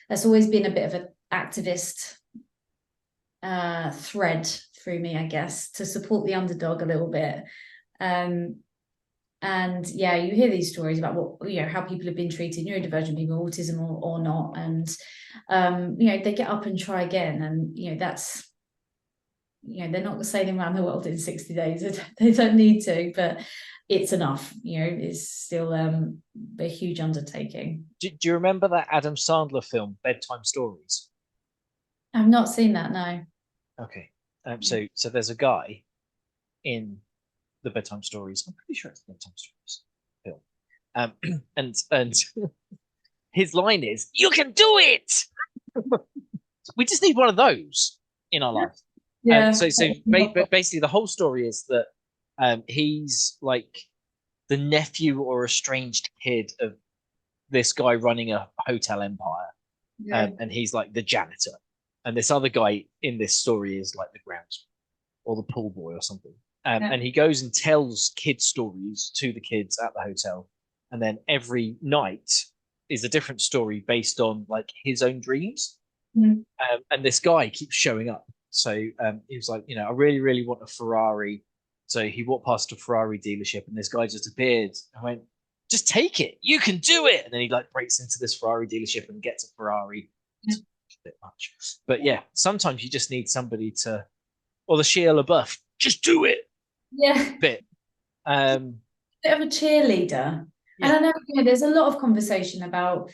that's always been a bit of an activist thread through me, I guess, to support the underdog a little bit. And yeah, you hear these stories about how people have been treated, neurodivergent people, autism or not, and they get up and try again, and that's they're not sailing around the world in 60 days. They don't need to, but it's enough. It's still a huge undertaking. Do you remember that Adam Sandler film, Bedtime Stories? I've not seen that, no. Okay, so there's a guy in the Bedtime Stories. I'm pretty sure it's the Bedtime Stories film. And his line is, "You can do it." We just need one of those in our life. Yeah. So basically, the whole story is that he's like the nephew or estranged kid of this guy running a hotel empire, and he's like the janitor, and this other guy in this story is like the groundsman or the pool boy or something. And he goes and tells kid stories to the kids at the hotel, and then every night is a different story based on like his own dreams. And this guy keeps showing up. So he was like, I really, really want a Ferrari. So he walked past a Ferrari dealership, and this guy just appeared and went, "Just take it. You can do it." And then he breaks into this Ferrari dealership and gets a Ferrari. It's a bit much. But yeah, sometimes you just need somebody to, or the Shia LaBeouf, just do it. Yeah. Bit of a cheerleader. And I know there's a lot of conversation about,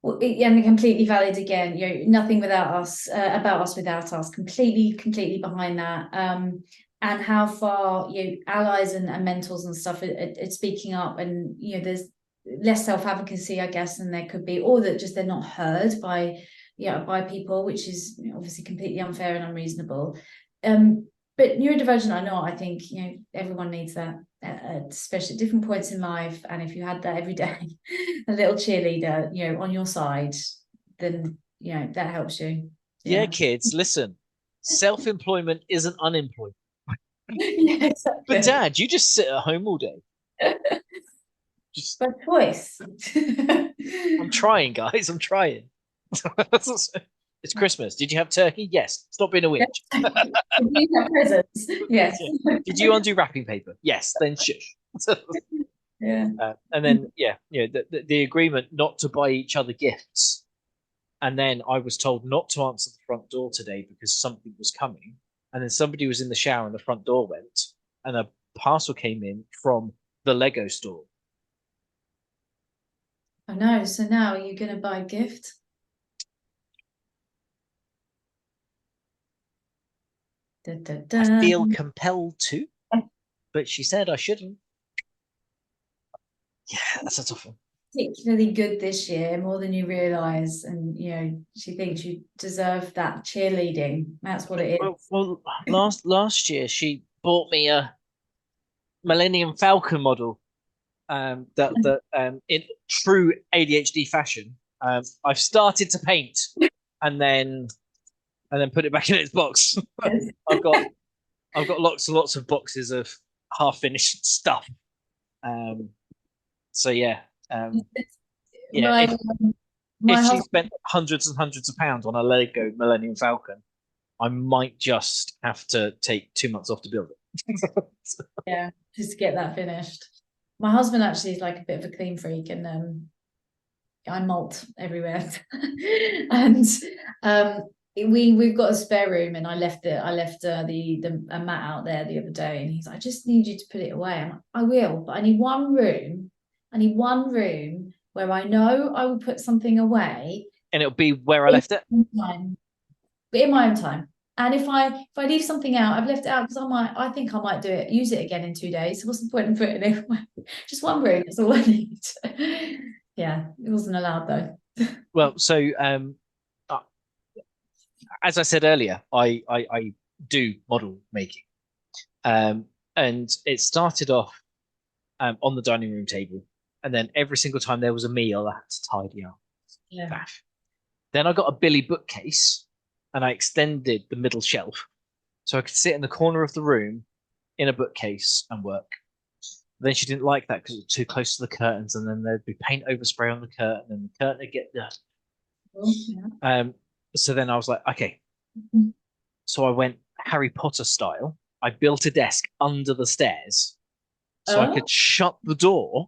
and completely valid again, nothing without us, about us without us, completely behind that, and how far allies and mentors and stuff are speaking up, and there's less self-advocacy, I guess, than there could be, or that just they're not heard by people, which is obviously completely unfair and unreasonable. But neurodivergent or not, I think everyone needs that, especially at different points in life. And if you had that every day, a little cheerleader, on your side, then that helps you. Yeah, Yeah. kids, listen. Self-employment isn't unemployment. Yeah, exactly. But Dad, you just sit at home all day. Just, By choice. I'm trying, guys. I'm trying. It's Christmas. Did you have turkey? Yes. Stop being a witch. Did you have presents? Yes. Yeah. Did you undo wrapping paper? Yes. Then shush. Yeah. And then, yeah, the agreement not to buy each other gifts. And then I was told not to answer the front door today because something was coming. And then somebody was in the shower and the front door went, and a parcel came in from the Lego store. I know. So now you're going to buy a gift? Da, da, da. I feel compelled to, but she said I shouldn't. Yeah, that's a tough one. Particularly good this year, more than you realise, and she thinks you deserve that cheerleading. That's what it is. Well, last year she bought me a Millennium Falcon model. That in true ADHD fashion, I've started to paint, and then put it back in its box. I've got lots and lots of boxes of half finished stuff. So yeah. Yeah, if she spent hundreds and hundreds of pounds on a Lego Millennium Falcon, I might just have to take 2 months off to build it. Yeah, just to get that finished. My husband actually is like a bit of a clean freak, and I malt everywhere. And we've got a spare room, and I left a mat out there the other day, and he's like, I just need you to put it away. I'm like, I will, but I need one room where I know I will put something away. And it'll be where I left it? But in my own time. And if I leave something out, I've left it out because I think I might use it again in 2 days. So what's the point in putting it away? Just one room, that's all I need. Yeah, it wasn't allowed though. Well, so as I said earlier, I do model making. And it started off on the dining room table. And then every single time there was a meal, I had to tidy up. Yeah. Then I got a Billy bookcase, and I extended the middle shelf so I could sit in the corner of the room in a bookcase and work. Then she didn't like that because it was too close to the curtains, and then there'd be paint overspray on the curtain, and the curtain would get dirty. Yeah. So then I was like, okay. So I went Harry Potter style. I built a desk under the stairs so I could shut the door.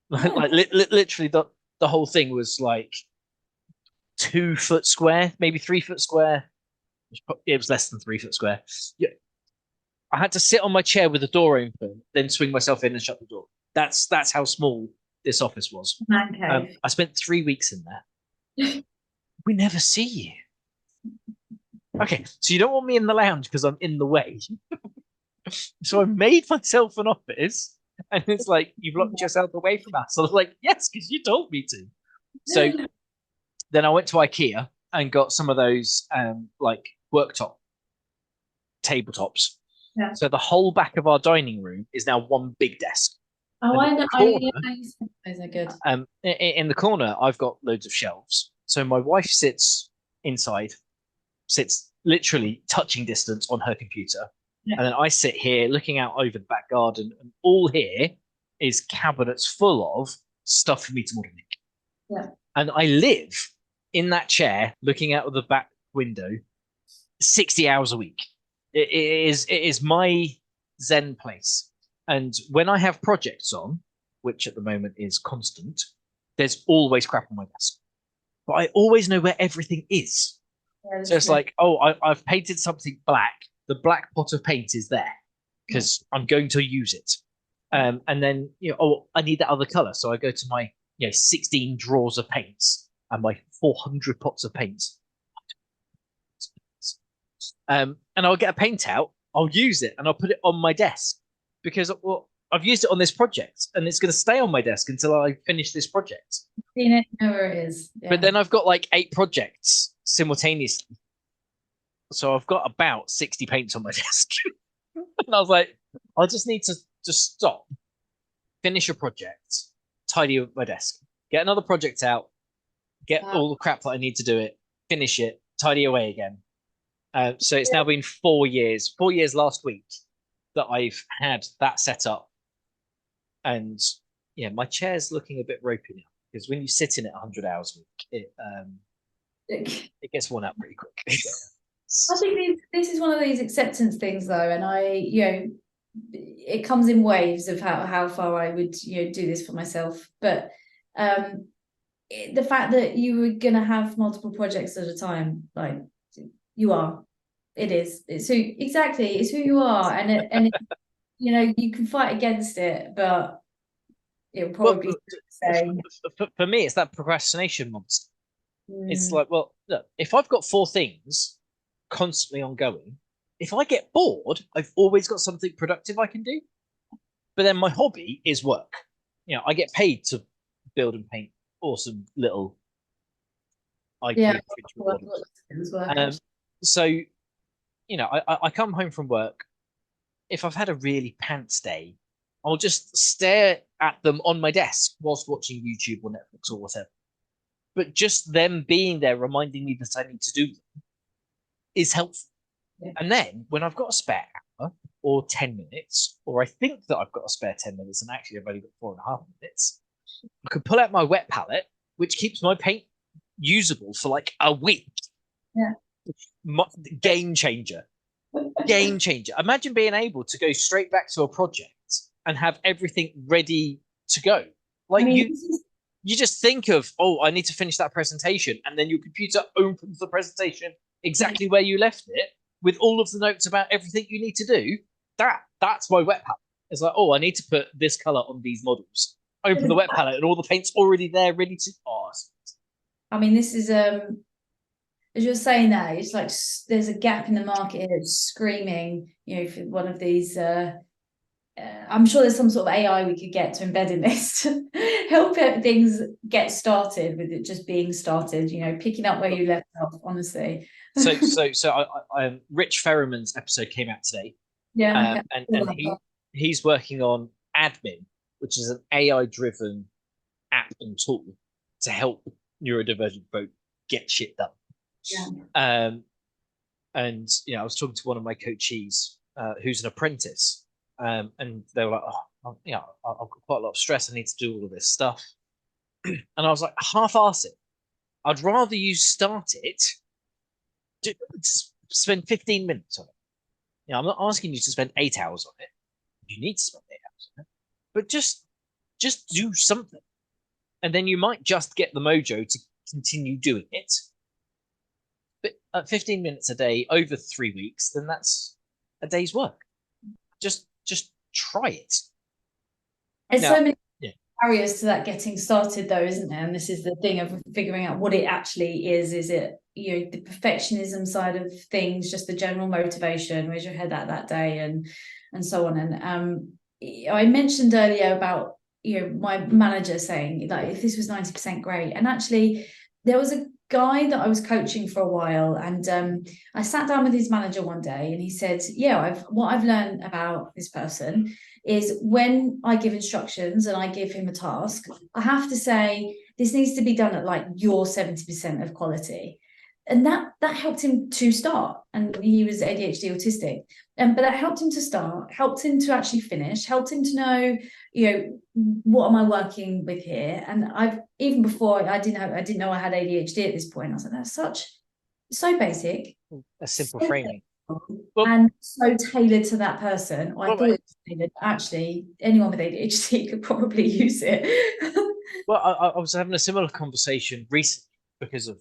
Literally, the whole thing was like 2 foot square, maybe 3 foot square. It was less than 3 foot square. Yeah. I had to sit on my chair with the door open, then swing myself in and shut the door. That's how small this office was. Okay. I spent 3 weeks in there. We never see you. Okay, so you don't want me in the lounge because I'm in the way. So I made myself an office, and it's like, you've locked yourself away from us. So I was like, yes, because you told me to. So then I went to IKEA and got some of those like worktop tabletops. Yeah. So the whole back of our dining room is now one big desk. Oh, I know. Those are good. In the corner, I've got loads of shelves. So my wife sits inside, sits literally touching distance on her computer. Yeah. And then I sit here looking out over the back garden, and all here is cabinets full of stuff for me to model make. Yeah. And I live in that chair looking out of the back window 60 hours a week. It is my Zen place. And when I have projects on, which at the moment is constant, there's always crap on my desk. But I always know where everything is. Yeah, so it's like, oh, I've painted something black. The black pot of paint is there because I'm going to use it. And then, oh, I need that other color. So I go to my 16 drawers of paints and my 400 pots of paints. And I'll get a paint out, I'll use it, and I'll put it on my desk because, well, I've used it on this project and it's going to stay on my desk until I finish this project. Seen it, know where it is. Yeah. But then I've got like 8 projects simultaneously. So I've got about 60 paints on my desk. And I was like, I just need to just stop, finish a project, tidy up my desk, get another project out, get all the crap that I need to do it, finish it, tidy away again. So it's now been 4 years, 4 years last week that I've had that set up. And yeah, my chair's looking a bit ropey now because when you sit in it 100 hours a week, it gets worn out pretty quick. I think this is one of these acceptance things, though, and it comes in waves of how far I would do this for myself. But the fact that you were going to have multiple projects at a time, like you are, it's who you are, and you can fight against it, but it'll probably say for me, it's that procrastination monster. It's like, well, look, if I've got 4 things constantly ongoing, if I get bored, I've always got something productive I can do. But then my hobby is work. I get paid to build and paint awesome little IKEA fridge models. So, I come home from work. If I've had a really pants day, I'll just stare at them on my desk whilst watching YouTube or Netflix or whatever. But just them being there reminding me that I need to do them is helpful. Yeah. And then when I've got a spare hour or 10 minutes, or I think that I've got a spare 10 minutes and actually I've only got 4.5 minutes, I can pull out my wet palette, which keeps my paint usable for like a week. Yeah. Game changer. Game changer. Imagine being able to go straight back to a project and have everything ready to go. Like you just think of, I need to finish that presentation, and then your computer opens the presentation exactly where you left it with all of the notes about everything you need to do. That's my wet palette. It's like, I need to put this color on these models. Open the wet palette and all the paint's already there, ready to. This is as you're saying that, it's like there's a gap in the market here. It's screaming, for one of these. I'm sure there's some sort of AI we could get to embed in this to help things get started with it just being started. Picking up where you left off. Honestly. So Rich Ferriman's episode came out today. Yeah, and he's working on Admin, which is an AI-driven app and tool to help neurodivergent folk get shit done. Yeah. And I was talking to one of my coachees who's an apprentice, and they were like, I've got quite a lot of stress. I need to do all of this stuff, and I was like, half-arse it. I'd rather you start it. Spend 15 minutes on it. I'm not asking you to spend 8 hours on it. You need to spend 8 hours on it, but just do something, and then you might just get the mojo to continue doing it. But at 15 minutes a day over 3 weeks, then that's a day's work. Just try it. There's so many barriers to that getting started, though, isn't there? And this is the thing of figuring out what it actually is. Is it the perfectionism side of things, just the general motivation, where's your head at that day, and so on. And I mentioned earlier about my manager saying, like, if this was 90% great, and actually there was a guy that I was coaching for a while, and I sat down with his manager one day, and he said, what I've learned about this person is when I give instructions and I give him a task, I have to say this needs to be done at like your 70% of quality. And that helped him to start. And he was ADHD autistic. But that helped him to start, helped him to actually finish, helped him to know, what am I working with here? And even before I didn't know I had ADHD at this point. I was like, that's so basic. A simple framing. And so tailored to that person. I thought it was tailored. Actually, anyone with ADHD could probably use it. Well, I was having a similar conversation recently because of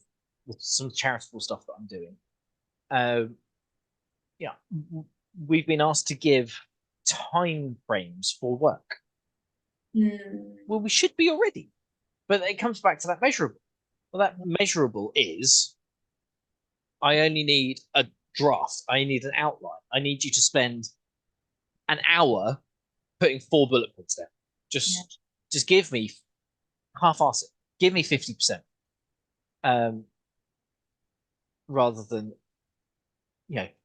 some charitable stuff that I'm doing. We've been asked to give time frames for work. Well, we should be already, but it comes back to that measurable. Well, that measurable is I only need a draft. I need an outline. I need you to spend an hour putting 4 bullet points down. Just give me half-arse it. Give me 50%. Rather than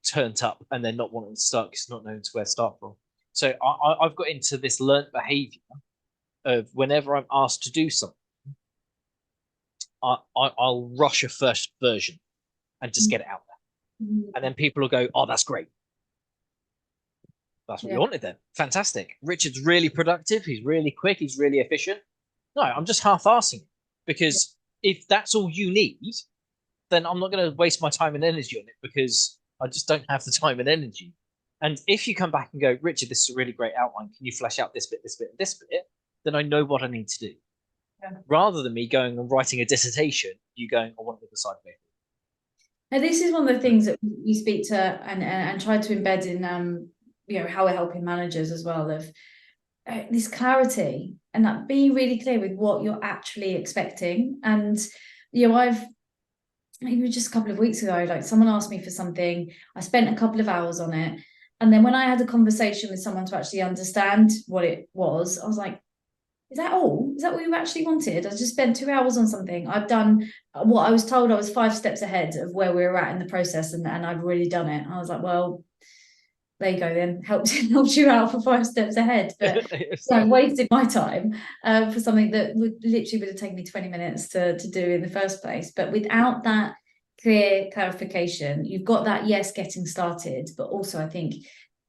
turned up and then not wanting to start because not knowing where to start from. So I've got into this learnt behavior of whenever I'm asked to do something, I'll rush a first version and just get it out there. And then people will go, oh, that's great. That's what we wanted then. Fantastic. Richard's really productive. He's really quick. He's really efficient. No, I'm just half-arsing it, because if that's all you need, then I'm not going to waste my time and energy on it, because I just don't have the time and energy. And if you come back and go, Richard, this is a really great outline. Can you flesh out this bit, this bit, and this bit? Then I know what I need to do. Yeah. Rather than me going and writing a dissertation, you going, I want to decide of it. Now, this is one of the things that we speak to and try to embed in, you know, how we're helping managers as well, of this clarity and that being really clear with what you're actually expecting. And, you know, even just a couple of weeks ago, like someone asked me for something, I spent a couple of hours on it. And then when I had a conversation with someone to actually understand what it was, I was like, is that all? Is that what you actually wanted? I just spent 2 hours on something. I've done what I was told I was 5 steps ahead of where we were at in the process, and I've really done it. I was like, well, there you go then, helped you out for 5 steps ahead. But I wasted my time for something that would have taken me 20 minutes to do in the first place. But without that clear clarification, you've got that, yes, getting started, but also I think,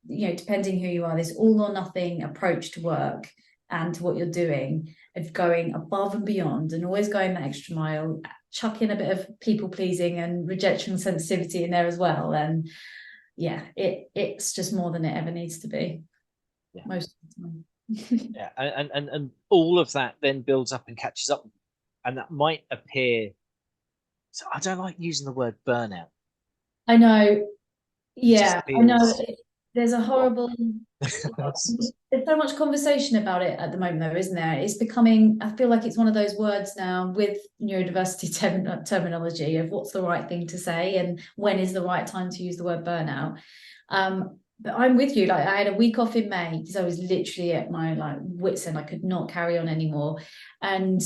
you know, depending who you are, this all or nothing approach to work and to what you're doing, of going above and beyond and always going that extra mile, chuck in a bit of people pleasing and rejection sensitivity in there as well. And yeah, it's just more than it ever needs to be. Yeah. Most of the time. Yeah, and all of that then builds up and catches up, and that might appear. So I don't like using the word burnout. I know. Yeah, I know. There's a horrible. There's so much conversation about it at the moment, though, isn't there? It's becoming. I feel like it's one of those words now with neurodiversity terminology of what's the right thing to say and when is the right time to use the word burnout. But I'm with you. Like, I had a week off in May because I was literally at my wits end. I could not carry on anymore. And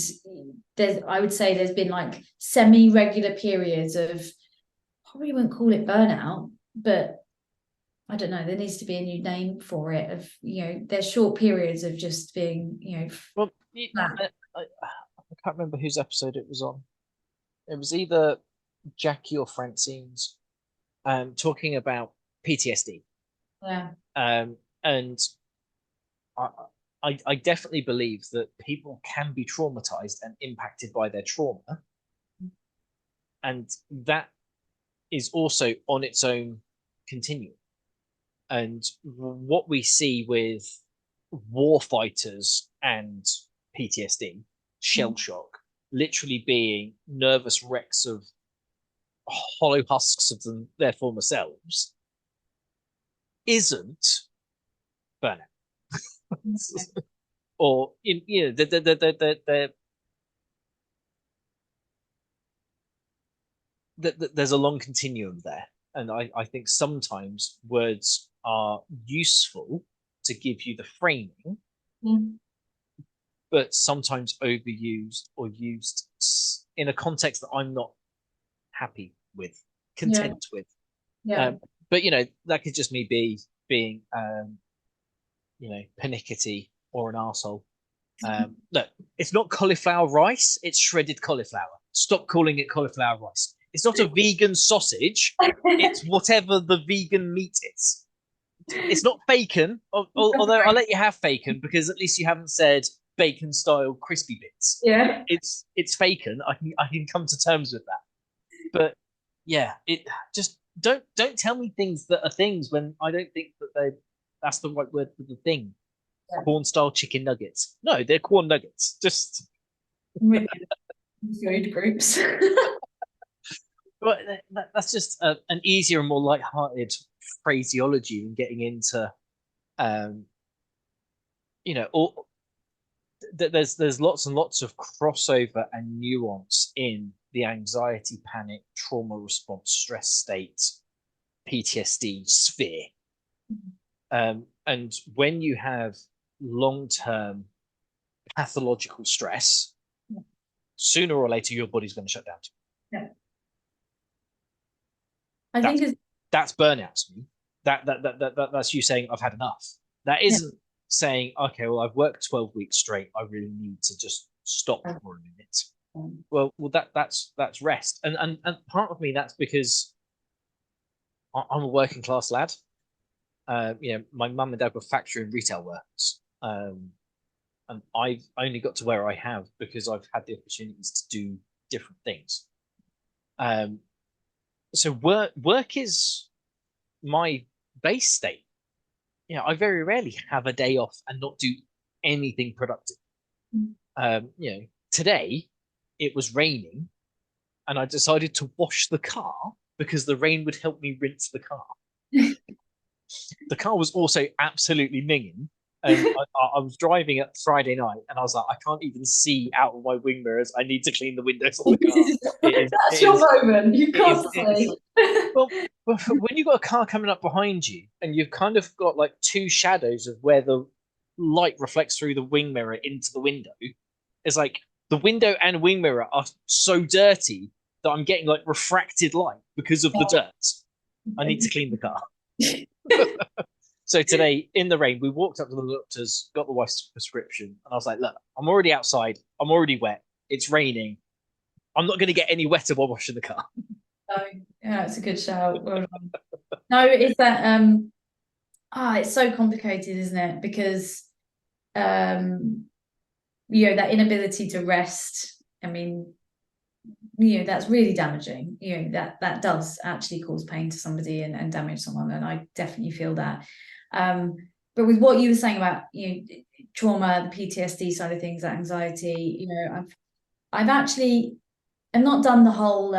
I would say there's been like semi-regular periods of, probably wouldn't call it burnout, but I don't know, there needs to be a new name for it, of, you know, there's short periods of just being, you know. Well, I can't remember whose episode it was on. It was either Jackie or Francine's talking about PTSD. Yeah. And I definitely believe that people can be traumatized and impacted by their trauma. And that is also on its own continuum. And what we see with war fighters and PTSD, shell shock, literally being nervous wrecks of hollow husks of their former selves, isn't burnout. Or there's a long continuum there. And I think sometimes words are useful to give you the framing, but sometimes overused or used in a context that I'm not happy with, content with. Yeah. But, you know, that could just me being, you know, pernickety or an arsehole. Look, it's not cauliflower rice, it's shredded cauliflower. Stop calling it cauliflower rice. It's not a vegan sausage. It's whatever the vegan meat is. It's not bacon, although I'll let you have bacon because at least you haven't said bacon-style crispy bits. Yeah, it's bacon. I can come to terms with that. But yeah, it just don't tell me things that are things when I don't think that that's the right word for the thing. Yeah. Corn-style chicken nuggets. No, they're corn nuggets. Just food groups. But that's just an easier and more light-hearted phraseology than getting into, you know, there's lots and lots of crossover and nuance in the anxiety, panic, trauma response, stress state, PTSD sphere. And when you have long-term pathological stress, sooner or later your body's going to shut down. Yeah. That's burnout to me. That's you saying I've had enough. That isn't saying, okay, well, I've worked 12 weeks straight. I really need to just stop for a minute. Well, that's rest, and part of me that's because I'm a working class lad. My mum and dad were factory and retail workers, and I've only got to where I have because I've had the opportunities to do different things. So work is my base state. I very rarely have a day off and not do anything productive. Today it was raining, and I decided to wash the car because the rain would help me rinse the car. The car was also absolutely minging. I was driving at Friday night, and I was like, I can't even see out of my wing mirrors. I need to clean the windows on the car. That's your moment. You can't see. Well, when you've got a car coming up behind you, and you've kind of got like two shadows of where the light reflects through the wing mirror into the window, it's like the window and wing mirror are so dirty that I'm getting like refracted light because of the dirt. I need to clean the car. So today in the rain, we walked up to the doctor's, got the wife's prescription, and I was like, look, I'm already outside, I'm already wet, it's raining, I'm not going to get any wetter while washing the car. Oh, yeah, it's a good shout. Well done. No, it's that it's so complicated, isn't it? Because that inability to rest, I mean, that's really damaging. That does actually cause pain to somebody and damage someone, and I definitely feel that. But with what you were saying about trauma, the PTSD side of things, that anxiety, I've actually not done the whole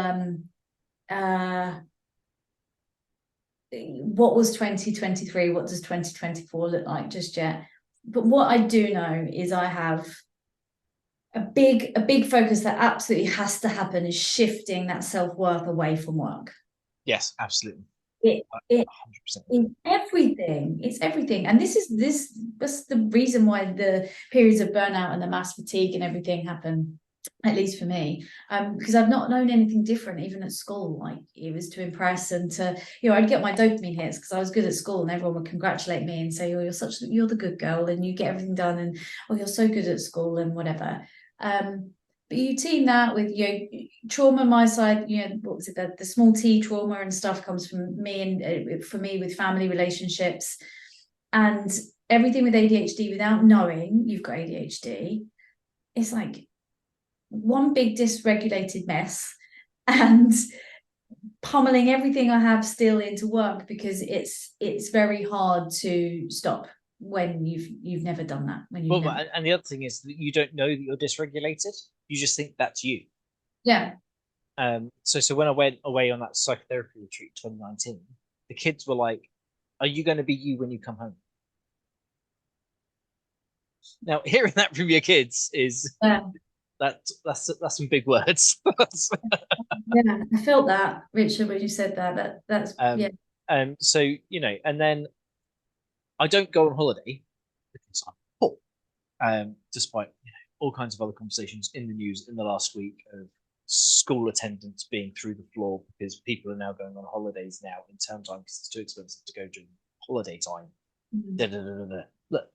what was 2023, what does 2024 look like just yet. But what I do know is I have a big focus that absolutely has to happen is shifting that self-worth away from work. Yes, absolutely. It 100%. is everything. It's everything. And that's the reason why the periods of burnout and the mass fatigue and everything happen, at least for me, because I've not known anything different, even at school. Like, it was to impress and to, I'd get my dopamine hits because I was good at school, and everyone would congratulate me and say, oh, you're the good girl, and you get everything done, and oh, you're so good at school and whatever. But you team that with trauma. My side, what was it? The small T trauma and stuff comes from me, and for me with family relationships, and everything with ADHD. Without knowing you've got ADHD, it's like one big dysregulated mess, and pummeling everything I have still into work because it's very hard to stop when you've never done that. And the other thing is that you don't know that you're dysregulated. You just think that's you. Yeah. So when I went away on that psychotherapy retreat in 2019, the kids were like, "Are you going to be you when you come home?" Now, hearing that from your kids is that's some big words. Yeah, I felt that, Richard, when you said that. That's yeah. So and then I don't go on holiday because I'm poor. Despite all kinds of other conversations in the news in the last week of school attendance being through the floor because people are now going on holidays now in term time because it's too expensive to go during holiday time. Look,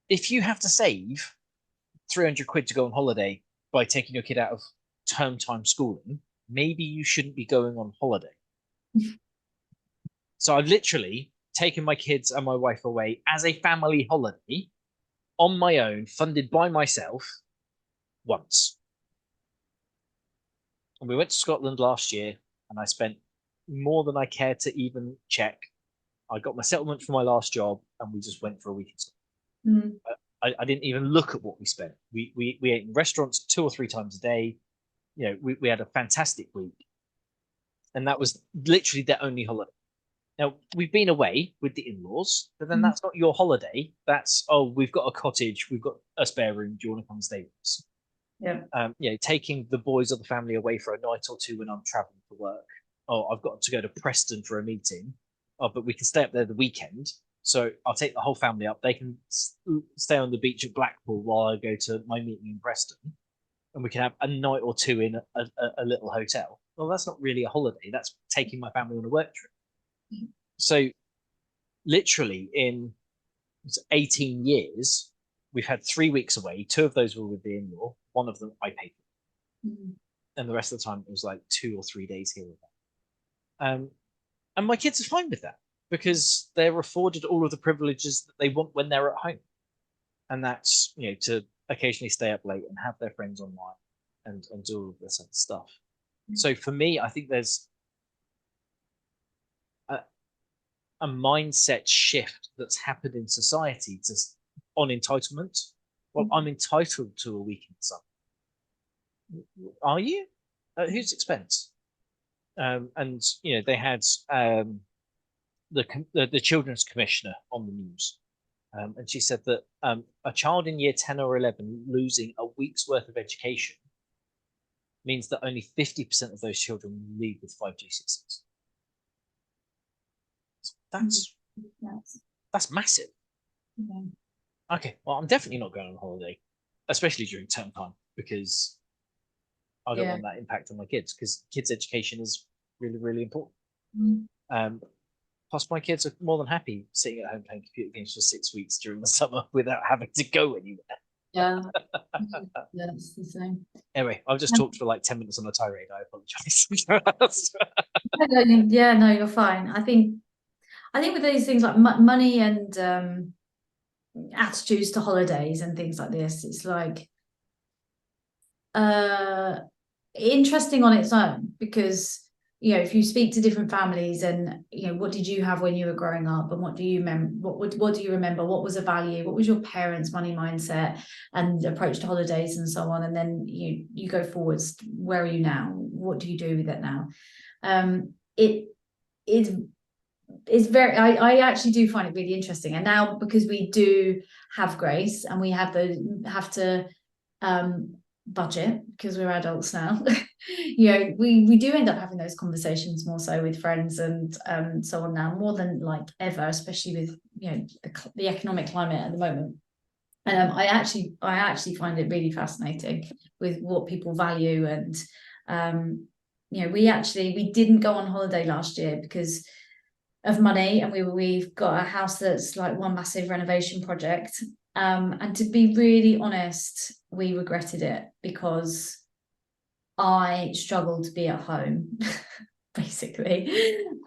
if you have to save 300 quid to go on holiday by taking your kid out of term time schooling, maybe you shouldn't be going on holiday. So I've literally taken my kids and my wife away as a family holiday on my own, funded by myself, once. And we went to Scotland last year, and I spent more than I cared to even check. I got my settlement for my last job, and we just went for a week in Scotland. I didn't even look at what we spent. We ate in restaurants 2 or 3 times a day. We had a fantastic week, and that was literally their only holiday. Now, we've been away with the in-laws, but then that's not your holiday. That's, oh, we've got a cottage, we've got a spare room, do you want to come and stay with us? Yeah. Taking the boys of the family away for a night or two when I'm traveling for work. Oh, I've got to go to Preston for a meeting. Oh, but we can stay up there the weekend. So I'll take the whole family up. They can stay on the beach at Blackpool while I go to my meeting in Preston. And we can have a night or two in a little hotel. Well, that's not really a holiday. That's taking my family on a work trip. So literally in 18 years, we've had 3 weeks away. 2 of those were with the in-law. 1 of them I paid for. and the rest of the time it was like 2 or 3 days here or there. And my kids are fine with that because they're afforded all of the privileges that they want when they're at home, and that's, you know, to occasionally stay up late and have their friends online and do all of this other stuff. So for me, I think there's a mindset shift that's happened in society on entitlement. Well, I'm entitled to a weekend sun. Are you? At whose expense? And you know, they had the children's commissioner on the news, and she said that a child in year 10 or 11 losing a week's worth of education means that only 50% of those children will leave with 5 GCSEs. That's massive. Okay, well, I'm definitely not going on holiday, especially during term time, because I don't want that impact on my kids, because kids' education is really, really important. Plus, my kids are more than happy sitting at home playing computer games for 6 weeks during the summer without having to go anywhere. Yeah, that's the same. Anyway, I've just talked for like 10 minutes on a tirade. I apologize. Yeah, no, you're fine. I think with these things like money and attitudes to holidays and things like this, it's like interesting on its own, because you know, if you speak to different families and, you know, what did you have when you were growing up, and what do you remember, what do you remember, what was a value, what was your parents' money mindset and approach to holidays and so on, and then you go forwards, where are you now, what do you do with it now? It's very, I actually do find it really interesting. And now, because we do have grace and we have to budget, because we're adults now, you know, we do end up having those conversations more so with friends and so on now, more than like ever, especially with, you know, the economic climate at the moment. I actually find it really fascinating with what people value. And you know, we didn't go on holiday last year because of money, and we've got a house that's like one massive renovation project, and to be really honest, we regretted it because I struggled to be at home basically,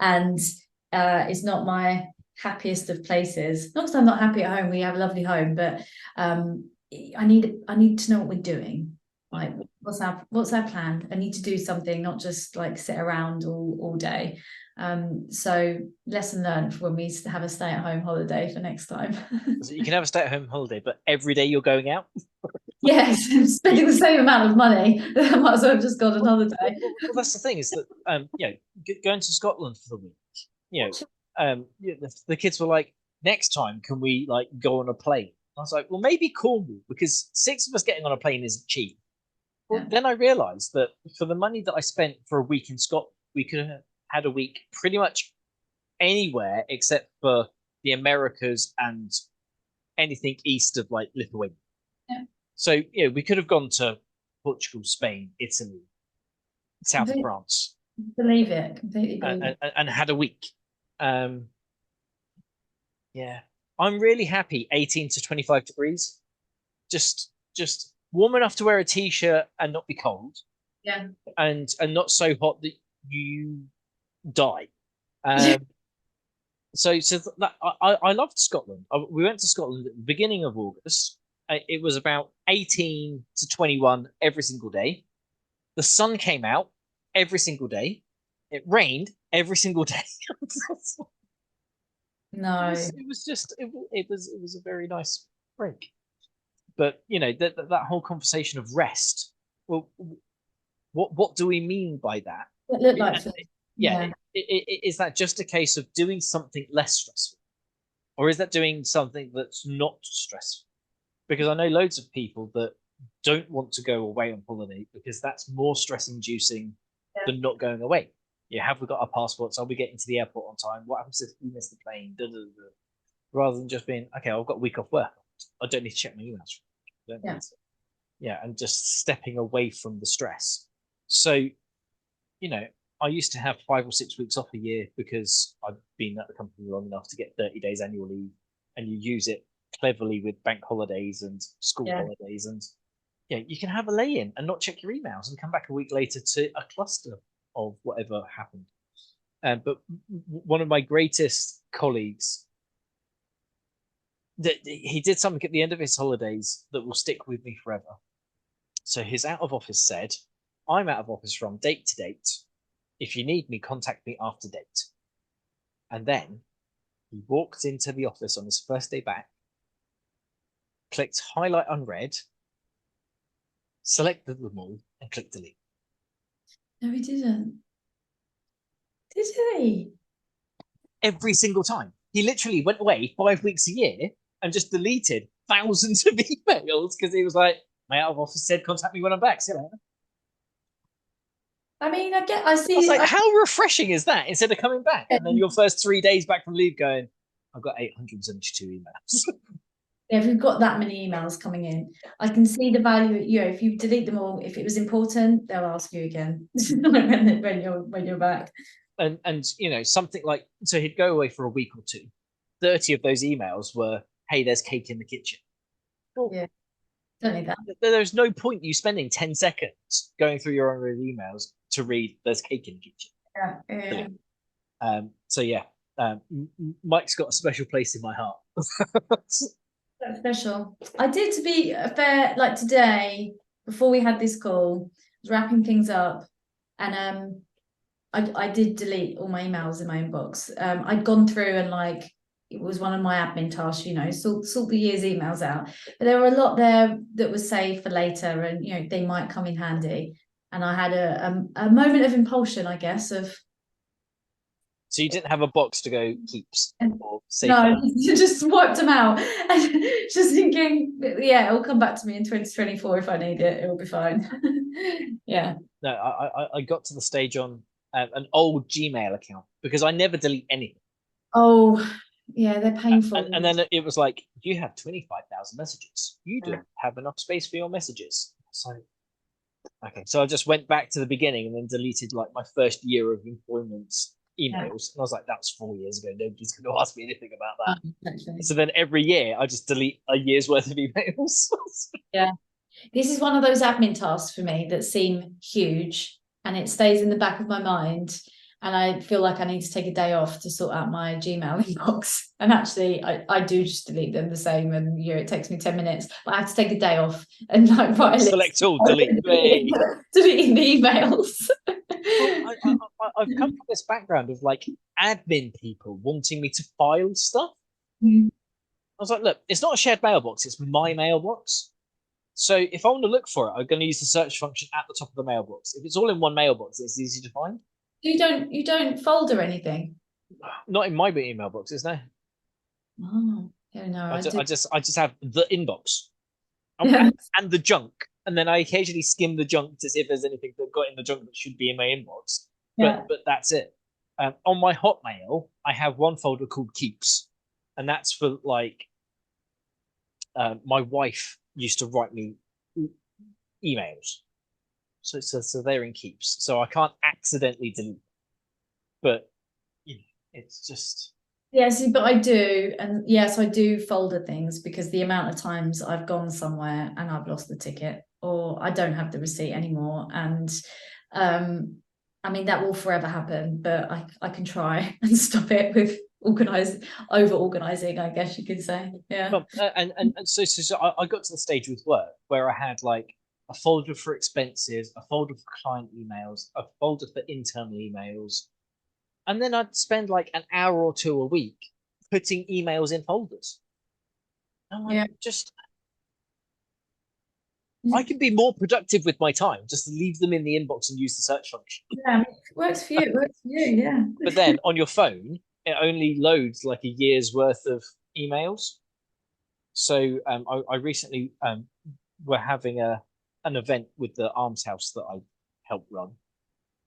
and it's not my happiest of places. Not because I'm not happy at home, we have a lovely home, but I need to know what we're doing. Like, what's our plan? I need to do something, not just like sit around all day. So lesson learned for when we have a stay-at-home holiday for next time. So you can have a stay-at-home holiday, but every day you're going out? Yes, spending the same amount of money. I might as well have just gone on holiday. Well, that's the thing, is that you know, going to Scotland for the week, you know, the kids were like, next time can we like go on a plane? I was like, well, maybe Cornwall, because 6 of us getting on a plane isn't cheap. Well, then I realized that for the money that I spent for a week in Scotland, we could have had a week pretty much anywhere except for the Americas and anything east of like Lithuania. So, you know, we could have gone to Portugal, Spain, Italy, south of France. Believe it, completely believe it. And had a week. Yeah, I'm really happy 18 to 25 degrees. Just warm enough to wear a t-shirt and not be cold. Yeah. And not so hot that you die. So that I loved Scotland. We went to Scotland at the beginning of August. It was about 18 to 21 every single day. The sun came out every single day. It rained every single day. No, it was a very nice break. But you know, that whole conversation of rest. Well, what do we mean by that? it looked like Is that just a case of doing something less stressful, or is that doing something that's not stressful? Because I know loads of people that don't want to go away on holiday because that's more stress inducing than not going away. Yeah, have we got our passports? Are we getting to the airport on time? What happens if we miss the plane? Rather than just being, okay, I've got a week off work. I don't need to check my emails. And just stepping away from the stress. So, you know, I used to have 5 or 6 weeks off a year because I've been at the company long enough to get 30 days annual leave, and you use it cleverly with bank holidays and school holidays, and you can have a lay-in and not check your emails and come back a week later to a cluster of whatever happened. But one of my greatest colleagues, that he did something at the end of his holidays that will stick with me forever. So his out of office said, I'm out of office from date to date. If you need me, contact me after date. And then he walked into the office on his first day back, clicked highlight unread, selected them all, and clicked delete. No, he didn't. Did he? Every single time. He literally went away 5 weeks a year and just deleted thousands of emails because he was like, my out of office said contact me when I'm back. See you later. I mean, I see. I was like, how refreshing is that? Instead of coming back and then your first 3 days back from leave going, I've got 872 emails. Yeah, if we've got that many emails coming in, I can see the value. If you delete them all, if it was important, they'll ask you again when you're back. And something like, so he'd go away for a week or two. 30 of those emails were, hey, there's cake in the kitchen. Well, yeah, don't need that. There's no point you spending 10 seconds going through your unread emails to read there's cake in the kitchen. Yeah. So yeah, Mike's got a special place in my heart. That's special. I did, to be fair, like today, before we had this call, I was wrapping things up, and I did delete all my emails in my inbox. I'd gone through and it was one of my admin tasks, sort the year's emails out. But there were a lot there that was saved for later, and they might come in handy. And I had a moment of impulsion, I guess, of. So you didn't have a box to go keeps or save? No, you just wiped them out. Just thinking, yeah, it'll come back to me in 2024 if I need it. It'll be fine. Yeah. No, I got to the stage on an old Gmail account because I never delete anything. Oh, yeah, they're painful. And then it was like, you have 25,000 messages. You don't have enough space for your messages. So, okay. So I just went back to the beginning and then deleted my first year of employment emails. Yeah. And I was like, that was 4 years ago. Nobody's going to ask me anything about that. Exactly. So then every year I just delete a year's worth of emails. Yeah. This is one of those admin tasks for me that seem huge and it stays in the back of my mind. And I feel like I need to take a day off to sort out my Gmail inbox. And actually, I do just delete them the same. And it takes me 10 minutes. But I have to take a day off and write a select all, delete. Deleting the emails. I've come from this background of admin people wanting me to file stuff. Mm. I was like, look, it's not a shared mailbox. It's my mailbox. So if I want to look for it, I'm going to use the search function at the top of the mailbox. If it's all in one mailbox, it's easy to find. You don't folder anything? Not in my email boxes, no. Oh, yeah, no. I just have the inbox and the junk, and then I occasionally skim the junk to see if there's anything that got in the junk that should be in my inbox. Yeah. But that's it. On my Hotmail, I have one folder called Keeps, and that's for my wife used to write me emails. So they're in Keeps. So I can't accidentally delete them. But it's just. Yes, but I do. And yes, I do folder things because the amount of times I've gone somewhere and I've lost the ticket or I don't have the receipt anymore. And I mean, that will forever happen, but I can try and stop it with over-organizing, I guess you could say. Yeah. Well, and so I got to the stage with work where I had a folder for expenses, a folder for client emails, a folder for internal emails. And then I'd spend an hour or two a week putting emails in folders. And I can be more productive with my time. Just leave them in the inbox and use the search function. Yeah, it works for you. It works for you, yeah. But then on your phone, it only loads a year's worth of emails. So I recently were having an event with the Arms House that I helped run.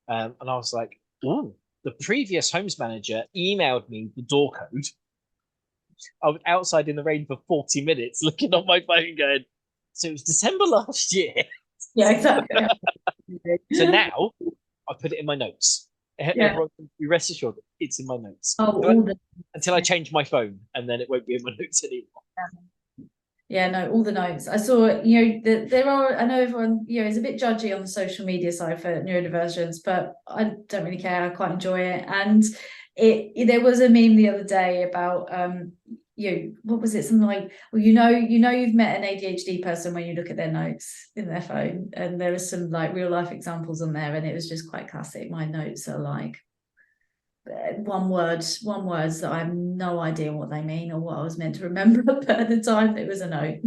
And I was like, oh, the previous homes manager emailed me the door code. I was outside in the rain for 40 minutes looking on my phone going, so it was December last year. Yeah, exactly. So now I put it in my notes. Yeah. Everyone can be rest assured it's in my notes. Oh, until I change my phone and then it won't be in my notes anymore. Yeah, no, all the notes. I saw, there are, I know everyone, is a bit judgy on the social media side for neurodivergence, but I don't really care. I quite enjoy it. And there was a meme the other day about, what was it? Something like, well, you've met an ADHD person when you look at their notes in their phone. And there are some like real life examples on there. And it was just quite classic. My notes are like, one word that I have no idea what they mean or what I was meant to remember, but at the time it was a note.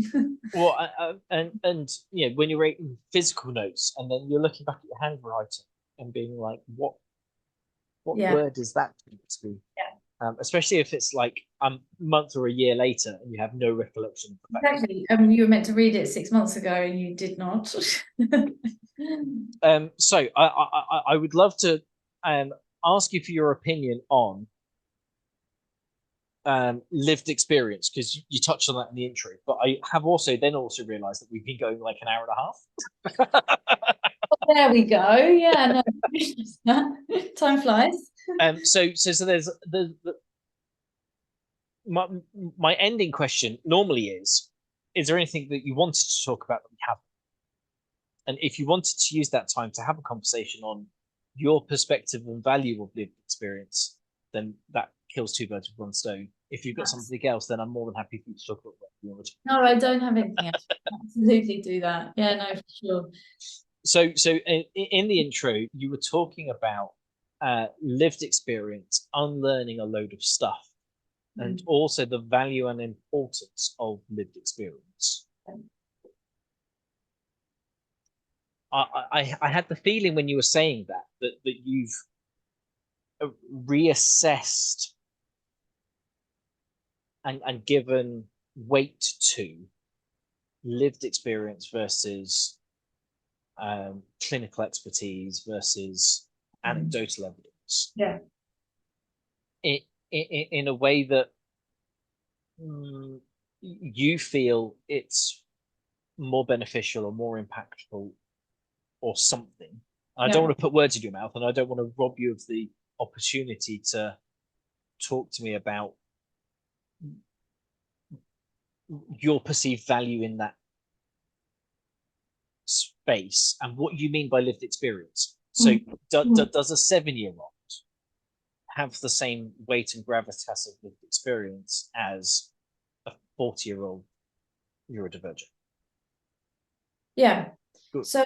Well, and when you're writing physical notes and then you're looking back at your handwriting and being like, what word is that to be? Yeah. Especially if it's like a month or a year later and you have no recollection of the fact. Exactly. You were meant to read it 6 months ago and you did not. So I would love to ask you for your opinion on lived experience, because you touched on that in the intro, but I have also realized that we've been going like an hour and a half. There we go. Yeah, no. Time flies. So there's my ending question normally is there anything that you wanted to talk about that we haven't? And if you wanted to use that time to have a conversation on your perspective and value of lived experience, then that kills two birds with one stone. If you've got something else, then I'm more than happy for you to talk about what. No, I don't have anything else. Absolutely do that. Yeah, no, for sure. So in the intro, you were talking about lived experience, unlearning a load of stuff, and also the value and importance of lived experience. I had the feeling when you were saying that you've reassessed and given weight to lived experience versus clinical expertise versus anecdotal evidence. Yeah. In a way that you feel it's more beneficial or more impactful or something. I don't want to put words in your mouth, and I don't want to rob you of the opportunity to talk to me about your perceived value in that space and what you mean by lived experience. So does a 7-year-old have the same weight and gravitas of lived experience as a 40-year-old neurodivergent? Yeah. Good. So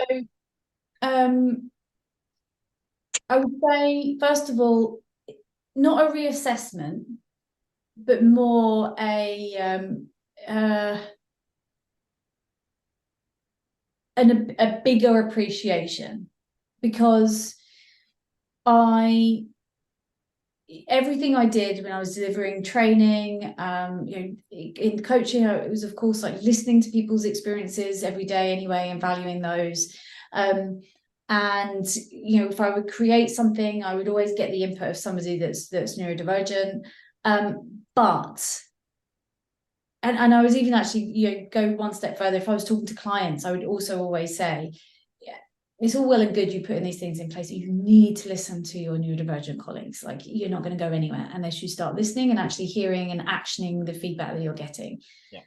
I would say, first of all, not a reassessment, but more a bigger appreciation, because everything I did when I was delivering training, in coaching, it was of course like listening to people's experiences every day anyway and valuing those. And if I would create something, I would always get the input of somebody that's neurodivergent. But I was even actually go one step further. If I was talking to clients, I would also always say, it's all well and good you putting these things in place. You need to listen to your neurodivergent colleagues. Like, you're not going to go anywhere unless you start listening and actually hearing and actioning the feedback that you're getting. Yeah.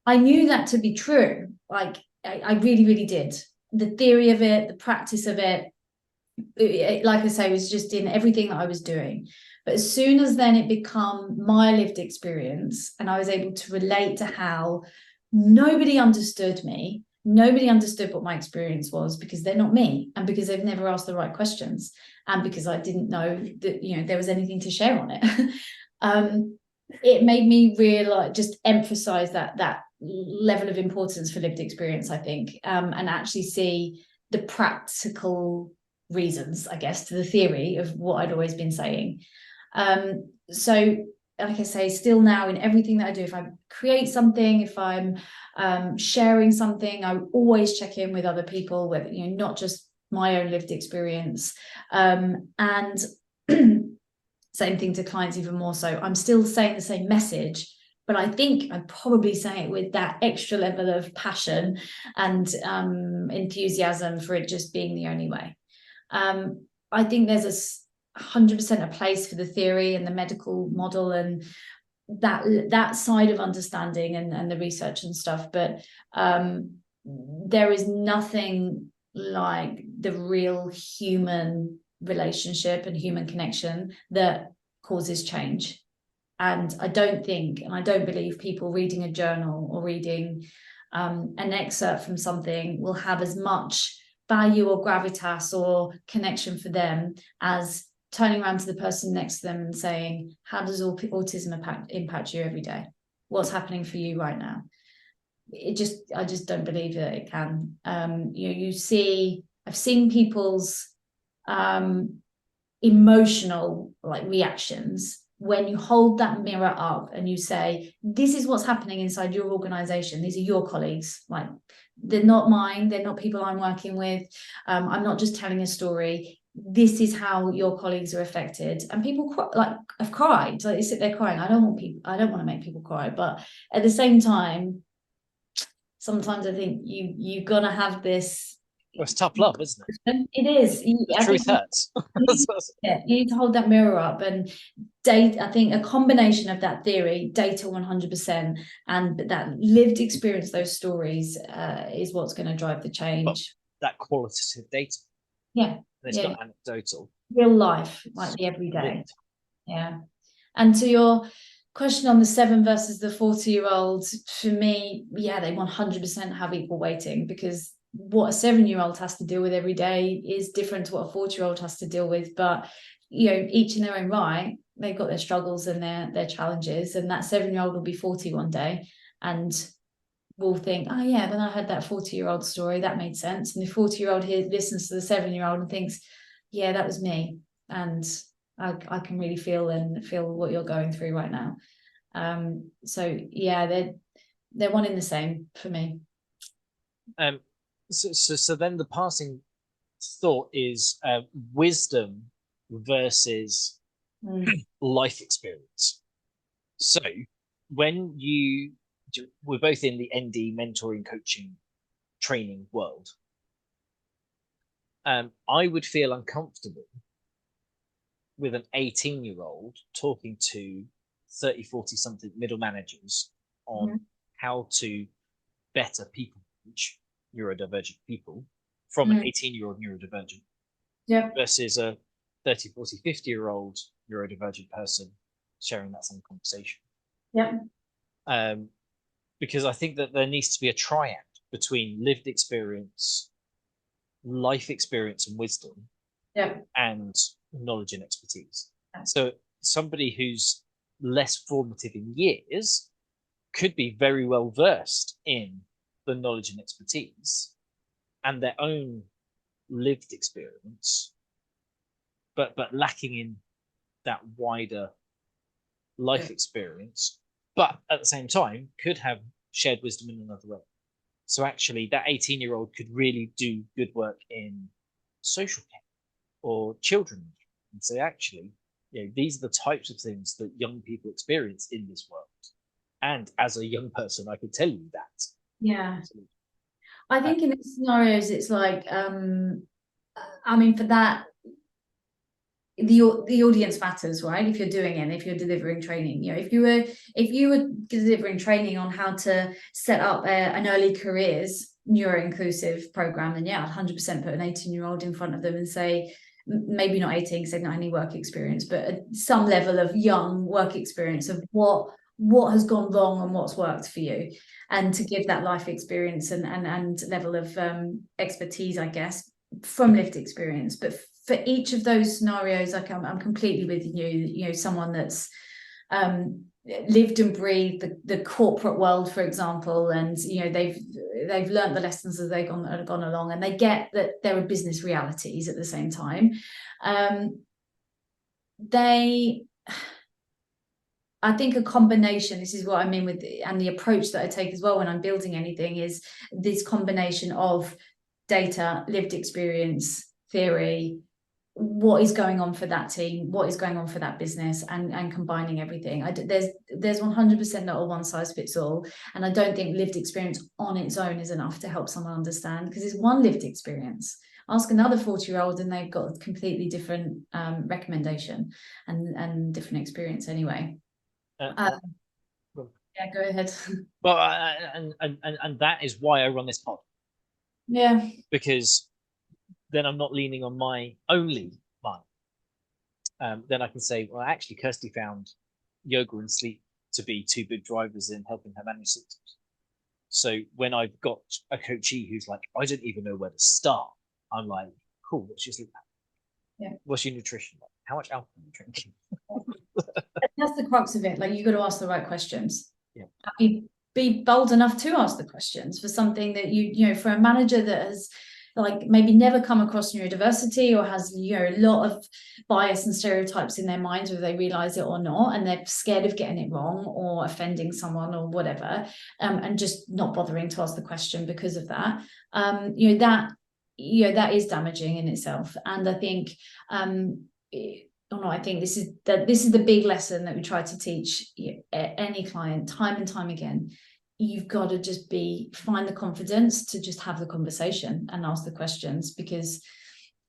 I knew that to be true. Like, I really, really did. The theory of it, the practice of it, like I say, was just in everything that I was doing. But as soon as then it became my lived experience and I was able to relate to how nobody understood me, nobody understood what my experience was, because they're not me, and because they've never asked the right questions, and because I didn't know that there was anything to share on it. It made me realize, just emphasize that level of importance for lived experience, I think, and actually see the practical reasons, I guess, to the theory of what I'd always been saying. So like I say, still now in everything that I do, if I create something, if I'm sharing something, I always check in with other people, with not just my own lived experience, and same thing to clients, even more so. I'm still saying the same message, but I think I'm probably saying it with that extra level of passion and enthusiasm for it just being the only way. I think there's 100% a place for the theory and the medical model, and that side of understanding and the research and stuff, but there is nothing like the real human relationship and human connection that causes change. And I don't believe people reading a journal or reading an excerpt from something will have as much value or gravitas or connection for them as turning around to the person next to them and saying, how does autism impact you every day? What's happening for you right now? I just don't believe that it can. I've seen people's emotional reactions when you hold that mirror up and you say, this is what's happening inside your organization. These are your colleagues. They're not mine. They're not people I'm working with. I'm not just telling a story. This is how your colleagues are affected. And people have cried. They sit there crying. I don't want to make people cry. But at the same time, sometimes I think you're gonna have this. Well, it's tough love, isn't it? It is. The truth hurts. You need to hold that mirror up and date. I think a combination of that theory, data 100%, and that lived experience, those stories, is what's going to drive the change. But that qualitative data. Yeah. It's not anecdotal. Real life, the everyday. Yeah. And to your question on the 7 versus the 40-year-old, for me, they 100% have equal weighting, because what a 7-year-old has to deal with every day is different to what a 40-year-old has to deal with. But each in their own right, they've got their struggles and their challenges. And that 7-year-old will be 40 one day and will think, oh yeah, when I heard that 40-year-old story, that made sense. And the 40-year-old here listens to the 7-year-old and thinks, yeah, that was me, and I can really feel what you're going through right now. So yeah, they're one in the same for me. So then the passing thought is wisdom versus life experience. So when we're both in the ND mentoring, coaching, training world, I would feel uncomfortable with an 18-year-old talking to 30, 40 something middle managers on how to better people manage neurodivergent people from an 18-year-old neurodivergent versus a 30, 40, 50-year-old neurodivergent person sharing that same conversation. Because I think that there needs to be a triad between lived experience, life experience and wisdom, and knowledge and expertise. So somebody who's less formative in years could be very well versed in the knowledge and expertise and their own lived experience, but lacking in that wider life experience, but at the same time could have shared wisdom in another way. So actually that 18-year-old could really do good work in social care or children and say, actually, these are the types of things that young people experience in this world. And as a young person, I could tell you that. Yeah. I think in these scenarios, it's for that, the audience matters, right? If you're doing it, if you're delivering training, if you were delivering training on how to set up an early careers neuro-inclusive program, then 100% put an 18-year-old in front of them and say, maybe not 18 because they've not any work experience, but some level of young work experience of what has gone wrong and what's worked for you, and to give that life experience and level of expertise, I guess, from lived experience. But for each of those scenarios, I'm completely with you. Someone that's lived and breathed the corporate world, for example, and they've learned the lessons as they've gone along, and they get that there are business realities at the same time. I think a combination, this is what I mean with, and the approach that I take as well when I'm building anything, is this combination of data, lived experience, theory, what is going on for that team, what is going on for that business, and combining everything. There's 100% not a one size fits all, and I don't think lived experience on its own is enough to help someone understand, because it's one lived experience. Ask another 40-year-old and they've got a completely different recommendation and different experience anyway. Um, yeah, go ahead. Well, and that is why I run this pod, Yeah. because then I'm not leaning on only mine. Then I can say, well, actually, Kirsty found yoga and sleep to be two big drivers in helping her manage symptoms. So when I've got a coachee who's like, I don't even know where to start, I'm like, cool, what's your sleep pattern? Yeah. What's your nutrition like? How much alcohol are you drinking? That's the crux of it. Like, you got to ask the right questions. Yeah. Be bold enough to ask the questions for something that you know, for a manager that has like maybe never come across neurodiversity or has, you know, a lot of bias and stereotypes in their minds, whether they realize it or not, and they're scared of getting it wrong or offending someone or whatever, and just not bothering to ask the question because of that. You know, that is damaging in itself. And I think I think this is the big lesson that we try to teach any client time and time again. You've got to just find the confidence to just have the conversation and ask the questions, because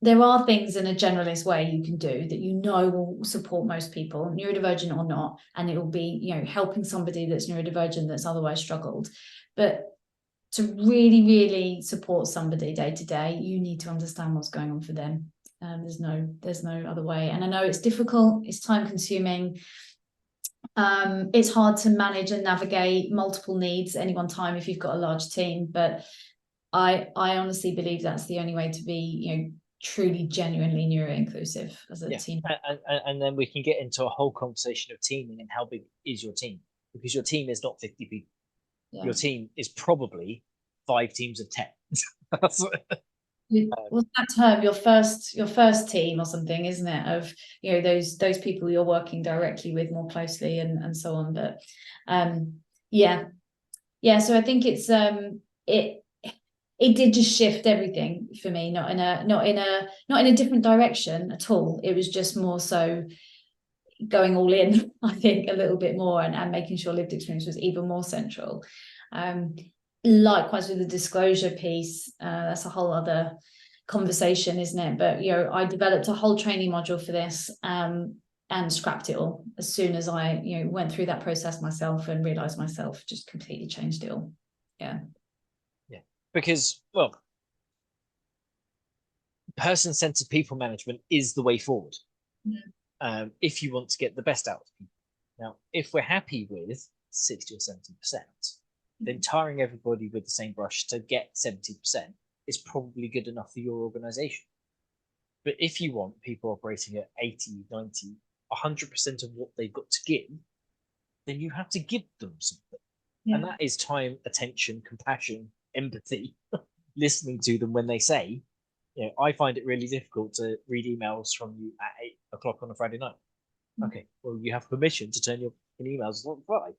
there are things in a generalist way you can do that you know will support most people, neurodivergent or not, and it will be, you know, helping somebody that's neurodivergent that's otherwise struggled. But to really, really support somebody day to day, you need to understand what's going on for them. There's no other way. And I know it's difficult, it's time consuming. It's hard to manage and navigate multiple needs at any one time if you've got a large team, but I honestly believe that's the only way to be, you know, truly genuinely neuro-inclusive as a team. And then we can get into a whole conversation of teaming and how big is your team, because your team is not 50 people. Yeah. Your team is probably 5 teams of 10. What's that term? Your first team or something, isn't it? Of, you know, those people you're working directly with more closely and so on. But yeah. So I think it's it did just shift everything for me, not in a different direction at all. It was just more so going all in, I think, a little bit more, and making sure lived experience was even more central. Likewise with the disclosure piece, that's a whole other conversation, isn't it? But, you know, I developed a whole training module for this, and scrapped it all as soon as I, you know, went through that process myself and realized myself, just completely changed it all. Yeah because, well, person-centered people management is the way forward. If you want to get the best out of people. Now, if we're happy with 60 or 70%, then tarring everybody with the same brush to get 70% is probably good enough for your organization. But if you want people operating at 80, 90, 100% of what they've got to give, then you have to give them something. And that is time, attention, compassion, empathy, listening to them when they say, you know, I find it really difficult to read emails from you at 8 o'clock on a Friday night. Okay, well, you have permission to turn your emails on Friday.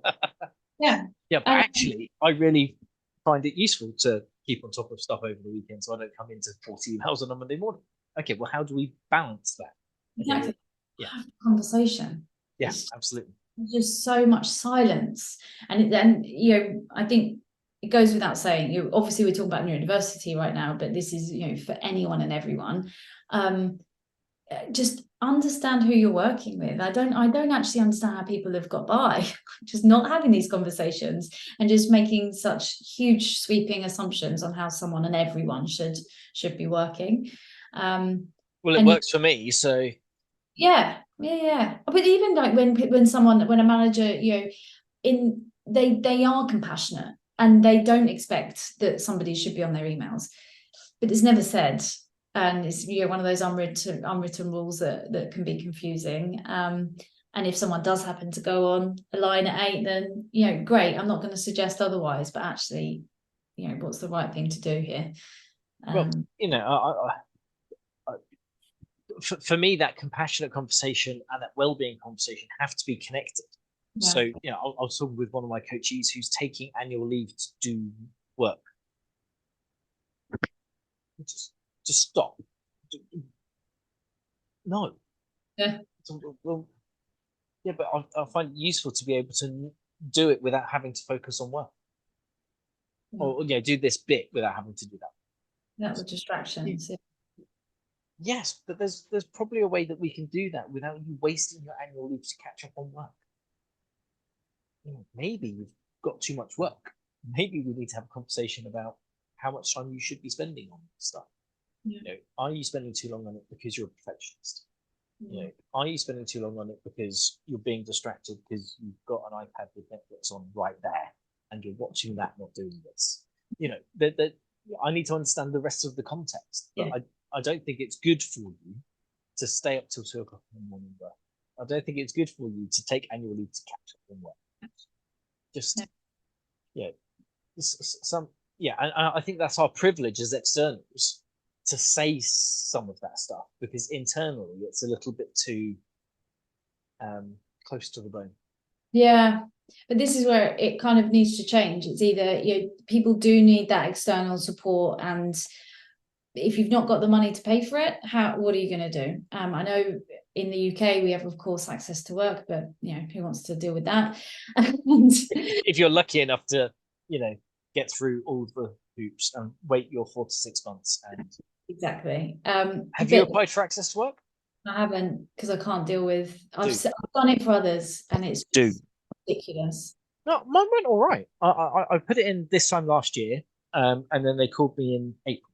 But actually, I really find it useful to keep on top of stuff over the weekend, so I don't come into 40 emails on a Monday morning. Okay, well, how do we balance that? Exactly. Conversation. Yes, absolutely. There's just so much silence, and then, you know, I think it goes without saying, you obviously we're talking about neurodiversity right now, but this is, you know, for anyone and everyone. Just understand who you're working with. I don't actually understand how people have got by just not having these conversations and just making such huge sweeping assumptions on how someone and everyone should be working. Well, it works for me, so yeah. But even like when a manager, you know, they are compassionate and they don't expect that somebody should be on their emails, but it's never said. And it's, you know, one of those unwritten rules that can be confusing. And if someone does happen to go on a line at 8, then, you know, great. I'm not going to suggest otherwise, but actually, you know, what's the right thing to do here? Well, you know, for me, that compassionate conversation and that well-being conversation have to be connected. Yeah. So, you know, I was talking with one of my coachees who's taking annual leave to do work. Just stop. No. Yeah. Well, yeah, but I find it useful to be able to do it without having to focus on work. Or, you know, do this bit without having to do that. That's a distraction. Yes, but there's probably a way that we can do that without you wasting your annual leave to catch up on work. maybe you've got too much work. Maybe we need to have a conversation about how much time you should be spending on stuff. Yeah. Are you spending too long on it because you're a perfectionist? Are you spending too long on it because you're being distracted because you've got an iPad with Netflix on right there and you're watching that, not doing this? I need to understand the rest of the context. But I don't think it's good for you to stay up till 2 o'clock in the morning. But I don't think it's good for you to take annual leave to catch up on work. I think that's our privilege as externals to say some of that stuff, because internally it's a little bit too close to the bone. Yeah, but this is where it kind of needs to change. It's either people do need that external support, and if you've not got the money to pay for it, what are you going to do? I know in the UK we have, of course, access to work, but who wants to deal with that? And if you're lucky enough to get through all the hoops and wait your 4 to 6 months. And exactly. Have you applied for access to work? I haven't, because I can't deal with. I've done it for others, and it's ridiculous. No, mine went all right. I put it in this time last year, and then they called me in April.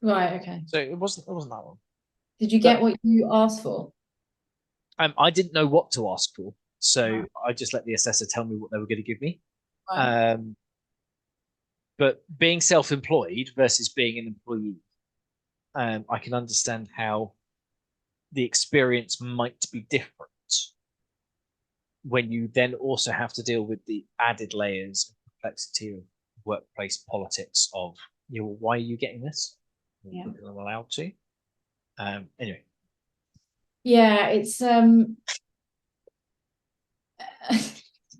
Right. Okay. So it wasn't that long. Did you get what you asked for? I didn't know what to ask for, so I just let the assessor tell me what they were going to give me. Right. But being self-employed versus being an employee, I can understand how the experience might be different when you then also have to deal with the added layers of complexity of workplace politics of, why are you getting this? Because I'm allowed to. Anyway. Yeah, it's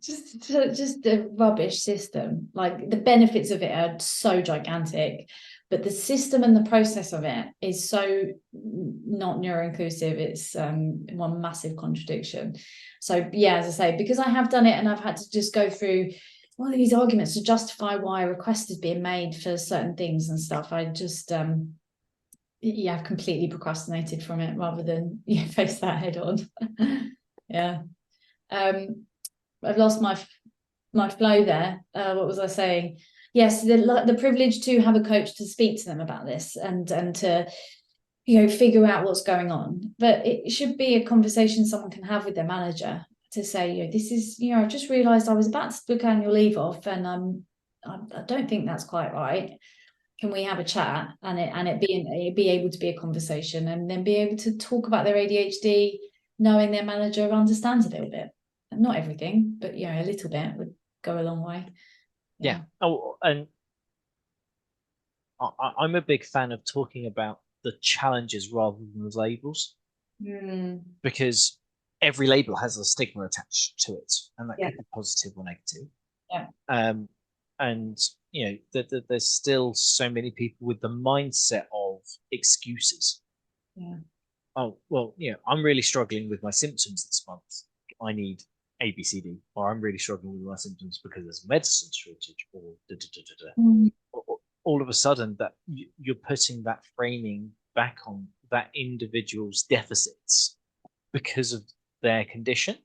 just a rubbish system. Like, the benefits of it are so gigantic, but the system and the process of it is so not neuro-inclusive. It's one massive contradiction. So as I say, because I have done it and I've had to just go through all of these arguments to justify why a request is being made for certain things and stuff, I just I've completely procrastinated from it rather than face that head on. I've lost my flow there. What was I saying? Yes, the privilege to have a coach to speak to them about this and to figure out what's going on. But it should be a conversation someone can have with their manager to say, this is, I've just realised I was about to book annual leave off, and I don't think that's quite right. Can we have a chat, and it be able to be a conversation, and then be able to talk about their ADHD, knowing their manager understands a little bit, not everything, but a little bit would go a long way. Yeah. Oh, and I'm a big fan of talking about the challenges rather than the labels, because every label has a stigma attached to it, and that could be positive or negative. And there's still so many people with the mindset of excuses. Oh, well, I'm really struggling with my symptoms this month. I need ABCD, or I'm really struggling with my symptoms because there's a medicine shortage, or all of a sudden that you're putting that framing back on that individual's deficits because of their condition,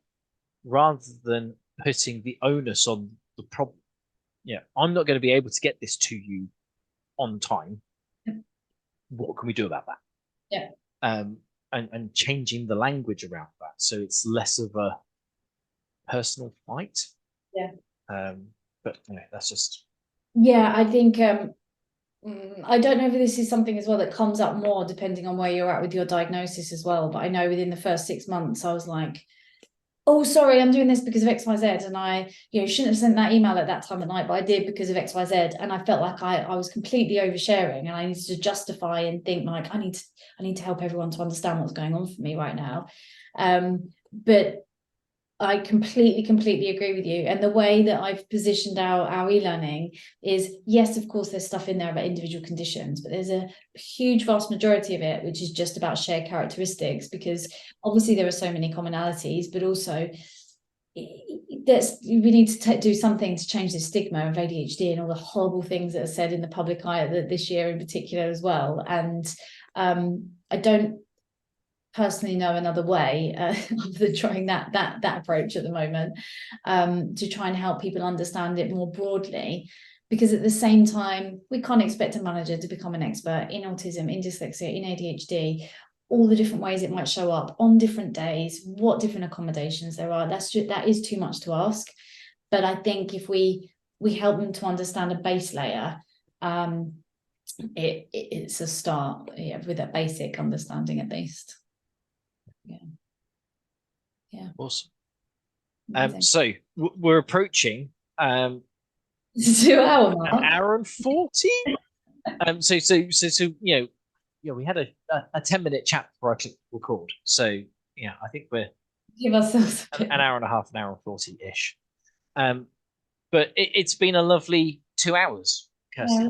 rather than putting the onus on the problem. I'm not going to be able to get this to you on time. What can we do about that? And changing the language around that, so it's less of a personal fight. But that's just. I think I don't know if this is something as well that comes up more depending on where you're at with your diagnosis as well. But I know within the first 6 months, I was like, oh, sorry, I'm doing this because of XYZ. And I, shouldn't have sent that email at that time of night, but I did because of XYZ. And I felt like I was completely oversharing, and I needed to justify and think like, I need to help everyone to understand what's going on for me right now. But I completely agree with you. And the way that I've positioned our e-learning is, yes, of course, there's stuff in there about individual conditions, but there's a huge vast majority of it which is just about shared characteristics, because obviously there are so many commonalities, but also we need to do something to change the stigma of ADHD and all the horrible things that are said in the public eye this year in particular as well. And I don't personally know another way other than trying that approach at the moment, to try and help people understand it more broadly. Because at the same time, we can't expect a manager to become an expert in autism, in dyslexia, in ADHD, all the different ways it might show up on different days, what different accommodations there are. That is too much to ask. But I think if we help them to understand a base layer, it's a start, with a basic understanding at least. Yeah. Awesome. So we're approaching 2 hour mark. an hour and 40. So we had a 10-minute chat before I clicked record. So yeah, I think we're Give ourselves an hour and a half, an hour and 40-ish. But it's been a lovely 2 hours, Kirsty.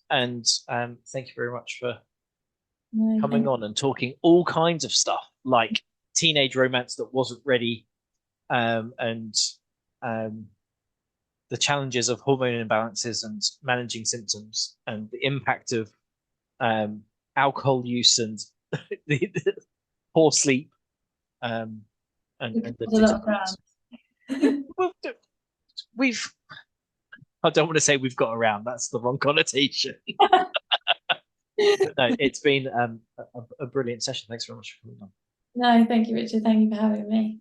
And thank you very much for coming on and talking all kinds of stuff, like teenage romance that wasn't ready, and the challenges of hormone imbalances and managing symptoms, and the impact of alcohol use and the poor sleep, and the we've I don't want to say we've got around, that's the wrong connotation. No, it's been a brilliant session. Thanks very much for coming on. No, thank you, Richard. Thank you for having me.